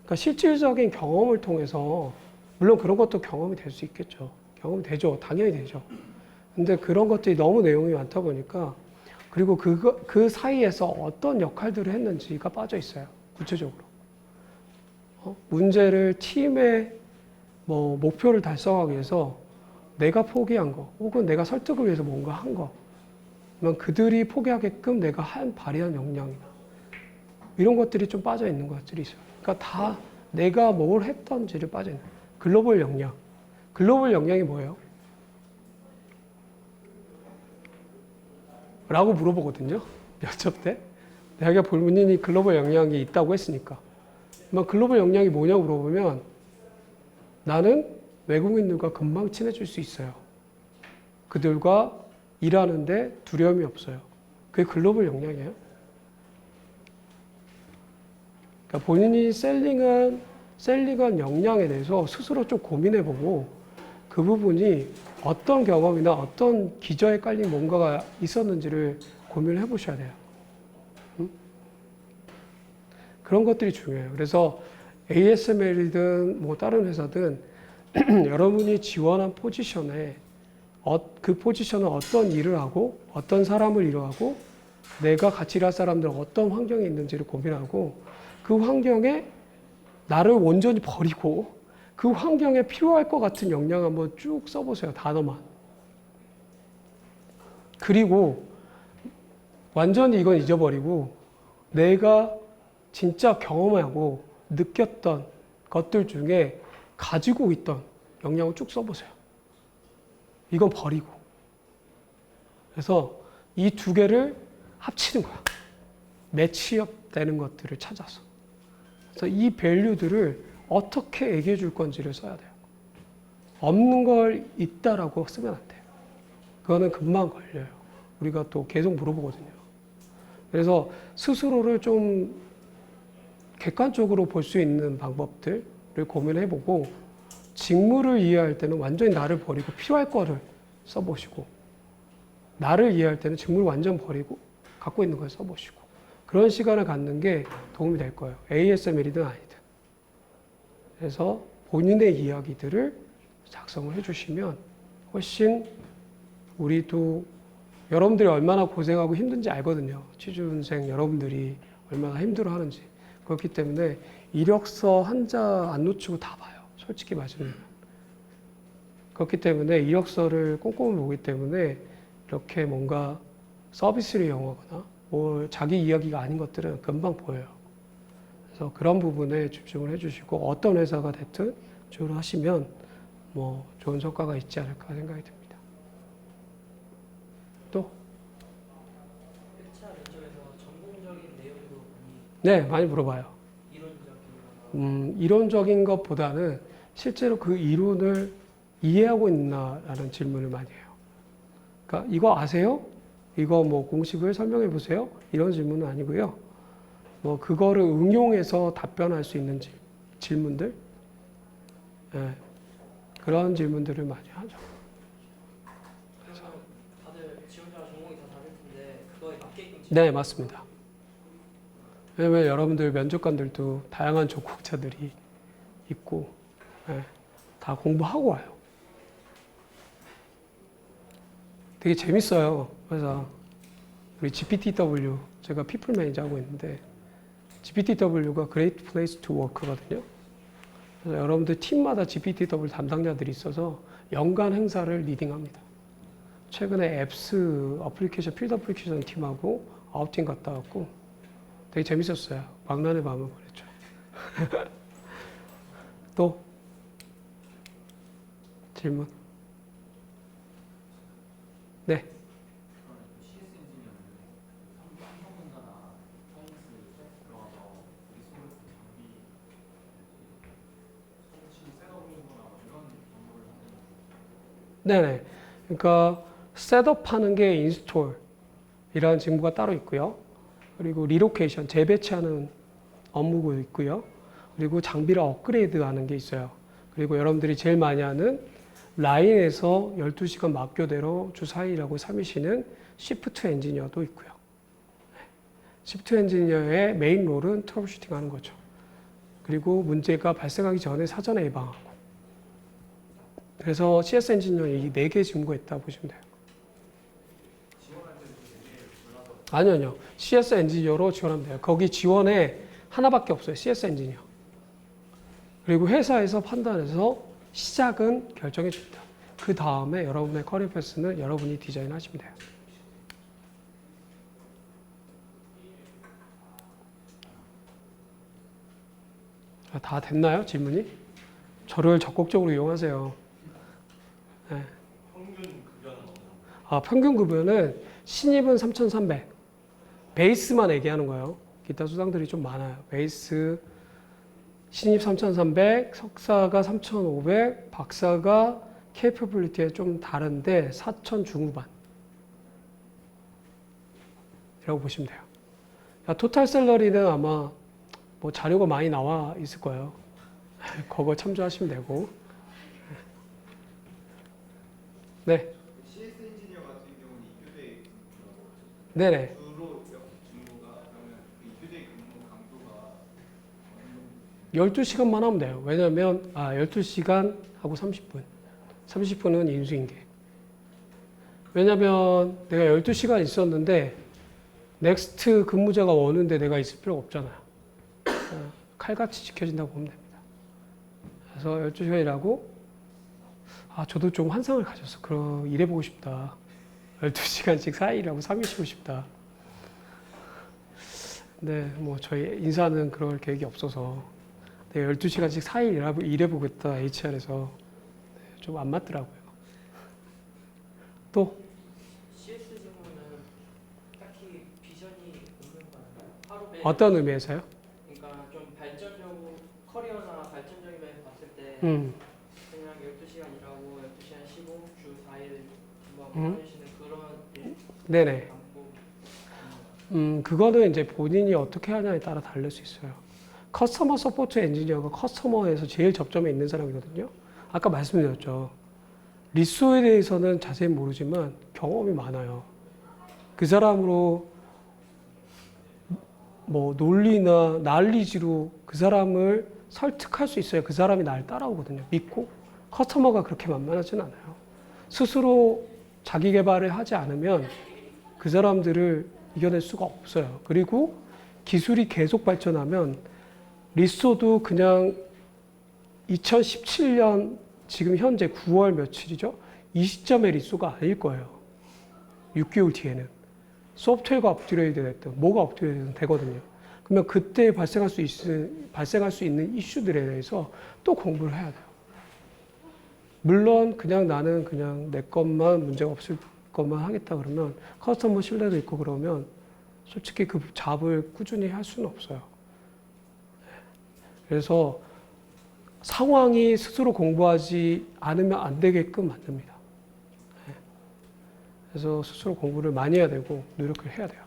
그러니까 실질적인 경험을 통해서, 물론 그런 것도 경험이 될 수 있겠죠. 경험이 되죠. 당연히 되죠. 근데 그런 것들이 너무 내용이 많다 보니까, 그리고 그 사이에서 어떤 역할들을 했는지가 빠져 있어요. 구체적으로. 문제를 팀의 뭐 목표를 달성하기 위해서 내가 포기한 거, 혹은 내가 설득을 위해서 뭔가 한 거, 그러면 그들이 포기하게끔 내가 발휘한 역량이나 이런 것들이 좀 빠져 있는 것들이 있어요. 그러니까 다 내가 뭘 했던지를 빠져 있는 거예요. 글로벌 역량. 글로벌 역량이 뭐예요? 라고 물어보거든요. 면접 때. 내가 본인이 글로벌 역량이 있다고 했으니까. 그러면 글로벌 역량이 뭐냐고 물어보면 나는 외국인들과 금방 친해질 수 있어요. 그들과 일하는데 두려움이 없어요. 그게 글로벌 역량이에요. 그러니까 본인이 셀링한 역량에 대해서 스스로 좀 고민해보고 그 부분이 어떤 경험이나 어떤 기저에 깔린 뭔가가 있었는지를 고민을 해보셔야 돼요. 그런 것들이 중요해요. 그래서 ASML이든 뭐 다른 회사든 여러분이 지원한 포지션에 그 포지션은 어떤 일을 하고 어떤 사람을 일하고 내가 같이 일할 사람들은 어떤 환경에 있는지를 고민하고 그 환경에 나를 온전히 버리고 그 환경에 필요할 것 같은 역량 한번 쭉 써보세요. 단어만. 그리고 완전히 이건 잊어버리고 내가 진짜 경험하고 느꼈던 것들 중에 가지고 있던 역량을 쭉 써보세요. 이건 버리고. 그래서 이 두 개를 합치는 거야. 매치업 되는 것들을 찾아서. 그래서 이 밸류들을 어떻게 얘기해 줄 건지를 써야 돼요. 없는 걸 있다라고 쓰면 안 돼요. 그거는 금방 걸려요. 우리가 또 계속 물어보거든요. 그래서 스스로를 좀 객관적으로 볼 수 있는 방법들을 고민해보고 직무를 이해할 때는 완전히 나를 버리고 필요할 거를 써보시고 나를 이해할 때는 직무를 완전 버리고 갖고 있는 걸 써보시고 그런 시간을 갖는 게 도움이 될 거예요. ASML이든 아니든. 그래서 본인의 이야기들을 작성을 해주시면 훨씬 우리도 여러분들이 얼마나 고생하고 힘든지 알거든요. 취준생 여러분들이 얼마나 힘들어하는지. 그렇기 때문에 이력서 한 자 안 놓치고 다 봐요. 솔직히 말씀드리면. 그렇기 때문에 이력서를 꼼꼼히 보기 때문에 이렇게 뭔가 서비스를 이용하거나 뭐 자기 이야기가 아닌 것들은 금방 보여요. 그래서 그런 부분에 집중을 해주시고 어떤 회사가 됐든 집중을 하시면 뭐 좋은 성과가 있지 않을까 생각이 듭니다. 또? 1차 면접에서 전공적인 내용도 네, 많이 물어봐요. 이론적인 이론적인 것보다는 실제로 그 이론을 이해하고 있나라는 질문을 많이 해요. 그러니까 이거 아세요? 이거 뭐 공식을 설명해 보세요? 이런 질문은 아니고요. 뭐 그거를 응용해서 답변할 수 있는 질문들, 네, 그런 질문들을 많이 하죠. 그러면 다들 지원자가 전공이 다 다를 텐데 그거에 맞게끔 네, 맞습니다. 왜냐면 여러분들 면접관들도 다양한 전공자들이 있고, 네, 다 공부하고 와요. 되게 재밌어요. 그래서 우리 GPTW, 제가 피플 매니저 하고 있는데 GPTW가 Great Place to Work거든요. 그래서 여러분들 팀마다 GPTW 담당자들이 있어서 연간 행사를 리딩합니다. 최근에 앱스 어플리케이션, 필드 어플리케이션 팀하고 아웃팅 갔다 왔고 되게 재밌었어요. 망나의 밤을 보냈죠. 또 질문? 네. CS 엔지니어는 삼성전자나 하이닉스 들어가서 우리 소모품 장비 설치 셋업이거나 이런 업무를 하는 네네. 그러니까 셋업하는 게 인스톨이라는 직무가 따로 있고요. 그리고 리로케이션, 재배치하는 업무가 있고요. 그리고 장비를 업그레이드하는 게 있어요. 그리고 여러분들이 제일 많이 하는 라인에서 12시간 막교대로 주 4일하고 3일 쉬는 시프트 엔지니어도 있고요. 시프트 엔지니어의 메인 롤은 트러블 슈팅 하는 거죠. 그리고 문제가 발생하기 전에 사전에 예방하고. 그래서 CS 엔지니어 이 4개의 직무가 있다고 보시면 돼요. 아니요. CS 엔지니어로 지원하면 돼요. 거기 지원에 하나밖에 없어요. CS 엔지니어. 그리고 회사에서 판단해서 시작은 결정해 줍니다. 그 다음에 여러분의 커리어 패스는 여러분이 디자인하시면 돼요. 다 됐나요? 질문이? 저를 적극적으로 이용하세요. 네. 평균 급여는 어느 정도? 평균 급여는 신입은 3,300. 베이스만 얘기하는 거예요. 기타 수당들이 좀 많아요. 베이스 신입 3,300, 석사가 3,500, 박사가 케이퍼빌리티에 좀 다른데 4,000 중후반. 이라고 보시면 돼요. 토탈 샐러리는 아마 뭐 자료가 많이 나와 있을 거예요. 그거 참조하시면 되고. 네. CS 엔지니어 같은 경우는 이교대 근무라고 하셨잖아요. 네네. 주로 직무가 그러면 그 이교대 근무 강도가 어느 정도? 12시간만 하면 돼요. 왜냐면 12시간 하고 30분. 30분은 인수인계. 왜냐면 내가 12시간 있었는데 넥스트 근무자가 오는데 내가 있을 필요가 없잖아요. 칼같이 지켜진다고 보면 됩니다. 그래서 12시간 일하고 저도 좀 환상을 가졌어. 그럼 일해보고 싶다. 12시간씩 4일하고 3일 쉬고 싶다. 근데 뭐 저희 인사는 그럴 계획이 없어서 12시간씩 4일 일해보겠다. HR에서 좀 안 맞더라고요. 또 CS 직무는 딱히 비전이 없는 거 아닌가요? 하루 매 어떤 의미에서요? 그러니까 좀 발전적으로 커리어나 발전적인 면에서 봤을 때 음. 그냥 12시간 일하고 12시간 쉬고 주 4일 근무하고 음. 하시는 그런 일 네네. 방법 그거는 이제 본인이 어떻게 하냐에 따라 다를 수 있어요. 커스터머 서포트 엔지니어가 커스터머에서 제일 접점에 있는 사람이거든요. 아까 말씀드렸죠. 리소에 대해서는 자세히 모르지만 경험이 많아요. 그 사람으로 뭐 논리나 난리지로 그 사람을 설득할 수 있어야 그 사람이 날 따라오거든요. 믿고. 커스터머가 그렇게 만만하진 않아요. 스스로 자기 개발을 하지 않으면 그 사람들을 이겨낼 수가 없어요. 그리고 기술이 계속 발전하면 리소도 그냥 2017년 지금 현재 9월 며칠이죠? 이 시점의 리소가 아닐 거예요. 6개월 뒤에는. 소프트웨어가 업그레이드 됐든 뭐가 업그레이드 되거든요. 그러면 그때 발생할 수 있는 이슈들에 대해서 또 공부를 해야 돼요. 물론 그냥 나는 그냥 내 것만 문제가 없을 것만 하겠다 그러면 커스터머 신뢰도 있고 그러면 솔직히 그 잡을 꾸준히 할 수는 없어요. 그래서 상황이 스스로 공부하지 않으면 안 되게끔 만듭니다. 그래서 스스로 공부를 많이 해야 되고 노력을 해야 돼요.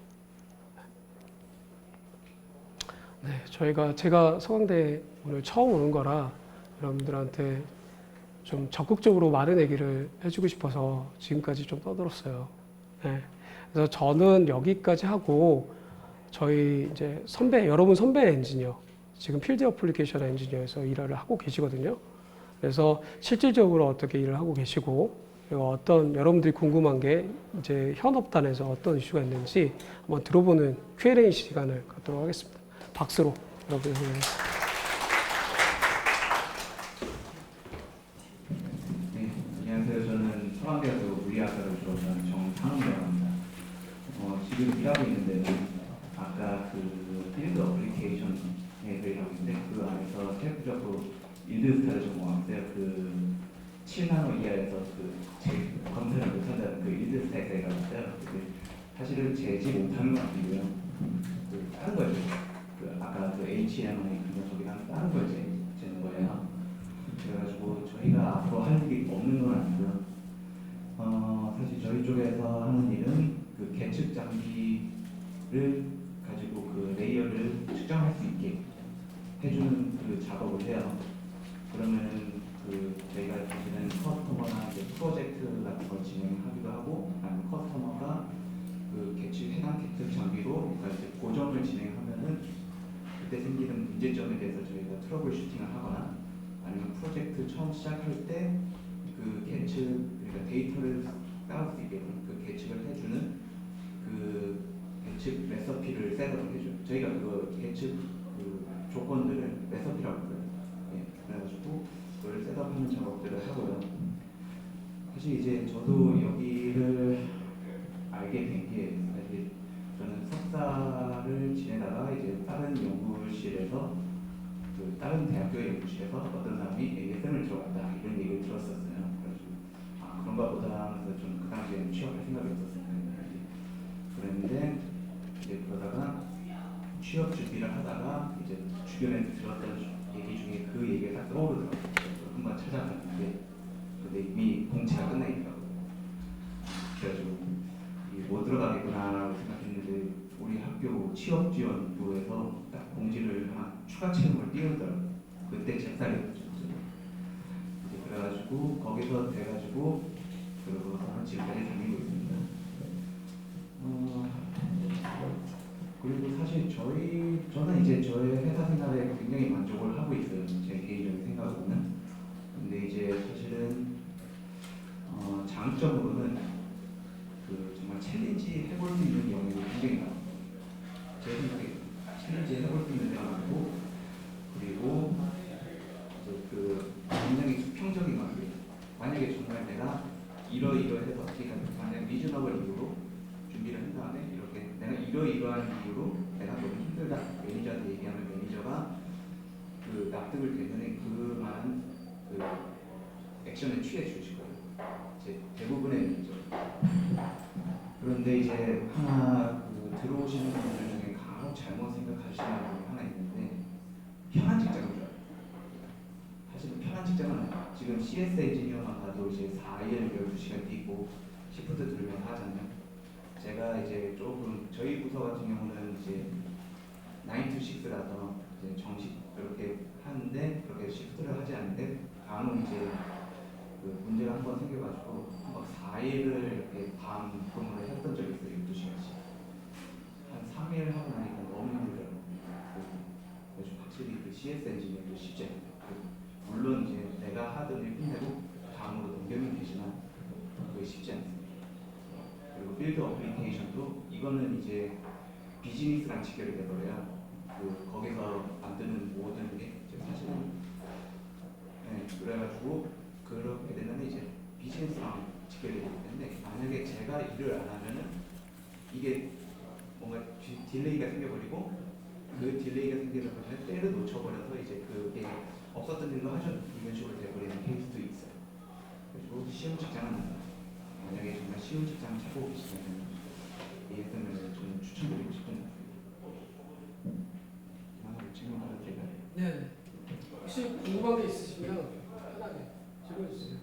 네, 제가 서강대 오늘 처음 오는 거라 여러분들한테 좀 적극적으로 많은 얘기를 해주고 싶어서 지금까지 좀 떠들었어요. 네, 그래서 저는 여기까지 하고 저희 이제 여러분 선배 엔지니어, 지금 필드 애플리케이션 엔지니어에서 일을 하고 계시거든요. 그래서 실질적으로 어떻게 일을 하고 계시고, 그리고 어떤 여러분들이 궁금한 게 이제 현업단에서 어떤 이슈가 있는지 한번 들어보는 Q&A 시간을 갖도록 하겠습니다. 박수로 여러분. 네, 안녕하세요. 저는 서강대학교 물리학과를 졸업한 정상훈이라고 합니다. 지금 일하고 있는 데는 아까 그 필드 어플리케이션에 일하고 있는데 그 안에서 셀프적으로 일드스타를 전공하는데요. 그 7나노 이하에서 검사를 못한다는 그 일드스타에서 일하고 있어요. 근데 사실은 제지 못하는 건 아니고요. 다른 거죠. 아까 그 HMI 그거 저기랑 다른 걸 재는 거예요. 그래가지고 저희가 앞으로 할 일이 없는 건 아니고요. 사실 저희 쪽에서 하는 일은 그 계측 장비를 가지고 그 레이어를 측정할 수 있게 해주는 그 작업을 해요. 그러면은 저희가 사실은 커스터머나 이제 프로젝트 같은 걸 진행하기도 하고, 아니면 커스터머가 그 해당 계측 장비로 그러니까 이제 고정을 진행하면은 그때 생기는 문제점에 대해서 저희가 트러블 슈팅을 하거나, 아니면 프로젝트 처음 시작할 때 그 그러니까 데이터를 쌓을 수 있게 그 계측을 해주는 그 계측 레시피를 셋업을 해줘요. 저희가 그 계측 그 조건들을 레시피라고 불러요. 예, 그래가지고 그걸 셋업하는 작업들을 하고요. 사실 이제 저도 여기를 알게 된 게 사실 저는 석사를 지내다가 이제 다른 연구실에서 다른 대학교 연구실에서 어떤 사람이 ASM을 들어갔다 이런 얘기를 들었었어요. 그래가지고 그런가 보다 하면서 좀 그 당시에는 취업할 생각이 없었어요. 그랬는데 이제 그러다가 취업 준비를 하다가 이제 주변에서 들었던 얘기 중에 그 얘기가 딱 떠오르더라고요. 한번 찾아봤는데 근데 이미 공채가 끝나 있더라고요. 그래가지고 못 들어가겠구나라고 생각했는데 우리 학교 취업지원부에서 딱 공지를 하나 추가 채용을 띄우더라고요. 그때 잽살이었죠. 그래가지고 거기서 돼가지고 그러고서 지금까지 다니고 있습니다. 그리고 사실 저는 이제 저의 회사 생활에 굉장히 만족을 하고 있어요. 제 개인적인 생각으로는. 근데 이제 사실은 장점으로는 정말 챌린지 해볼 수 있는 영역이 굉장히 많아요. 제 생각에 챌린지 해볼 수 있는 데가 많고, 그리고 굉장히 수평적인 관계. 만약에 정말 내가 이러이러해서 만약 리저너블 이유로 준비를 한 다음에 이렇게 내가 이러이러한 이유로 내가 너무 힘들다 매니저한테 얘기하면 매니저가 납득을 되면 그만한 액션을 취해 주실 거예요. 대부분의 매니저. 그런데 이제 하나 들어오시는 분들 중에 간혹 잘못 생각하시는 분이 하나 있는데 편한 직장인 줄 알아요. 사실은 편한 직장은 아니에요. 지금 CS 엔지니어만 봐도 이제 4일 12시간 뛰고 시프트 들으면서 하잖아요. 제가 이제 조금 저희 부서 같은 경우는 이제 9 to 6라서 이제 정식 그렇게 하는데 그렇게 시프트를 하지 않는데 간혹 이제 그 문제가 한 번 생겨가지고 막 4일을 이렇게 밤 근무를 했던 적이 있어요. 12시간씩. 한 3일 하고 나니까 너무 힘들더라고요. 그래서 확실히 그 CS 엔지니어도 쉽지 않아요. 물론 이제 내가 하던 일 끝내고 다음으로 넘겨면 되지만 그게 쉽지 않습니다. 그리고 빌드 어플리케이션도 이거는 이제 비즈니스랑 직결이 돼버려요. 그 거기서 만드는 모든 게 이제 사실은 그래가지고 그렇게 되면 이제 비즈니스랑 직결이 되기 때문에 만약에 제가 일을 안 하면은 이게 뭔가 딜레이가 생겨버리고 그 딜레이가 생기다 보면 때를 놓쳐버려서 이제 그게 없었던 일로 하죠. 이런 식으로 돼버리는 케이스도 있어요. 그리고 쉬운 직장은 아니에요. 만약에 정말 쉬운 직장 찾고 계시면 ASM을 좀 추천드리고 싶은 것 같아요. 하나로 질문 하나 드릴까요? 네. 혹시 궁금한 게 있으시면 편하게 질문해 주세요.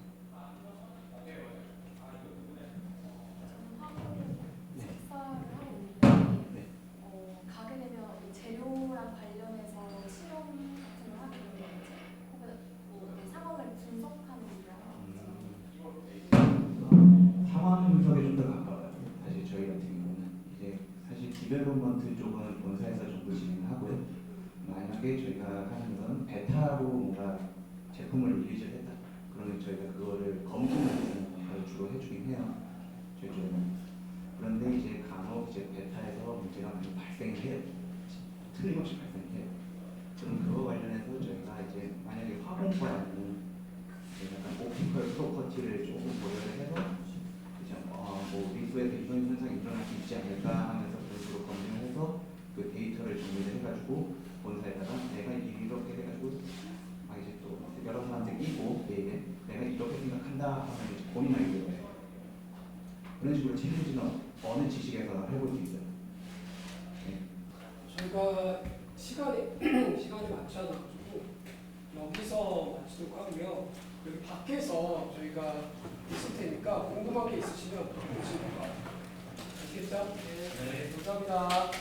식사를 하고 있는데 네. 가게 되면 이 재료랑 관련해서 실험 같은 걸 하게 되는지 혹은 뭐 상황을 분석하는 일이라든지 상황 분석에 좀 더 가까워요. 사실 저희 같은 경우는 이제 사실 디벨롭먼트 쪽은 본사에서 정도 진행하고요. 만약에 저희가 하는 건 베타로 뭔가 제품을 리리즈를 했다. 그러면 저희가 그거를 검증하는 역할을 주로 해주긴 해요. 저희 쪽은. 그런데 이제 간혹 이제 베타에서 문제가 많이 발생해요. 틀림없이 발생해요. 그럼 그거 관련해서 저희가 이제 만약에 화공과는 약간 옵티컬 프로퍼티를 조금 고려를 해서 이제 뭐 리소에서 이런 현상이 일어날 수 있지 않을까 하면서 그런 식으로 검증을 해서 그 데이터를 정리를 해가지고 본사에다가 내가 이렇게 해가지고 이제 또 여러 사람한테 끼고 내일 내가 이렇게 생각한다 하면 이제 본인 아이디어가 돼요. 그런 식으로 챌린지는 어느 지식에서 해볼 수 있어요. 네. 저희가 시간이 많지 않아가지고 여기서 마치도록 하고요. 여기 밖에서 저희가 있을 테니까 궁금한 게 있으시면 보시면 될것 같아요. 아시겠죠? 네. 감사합니다.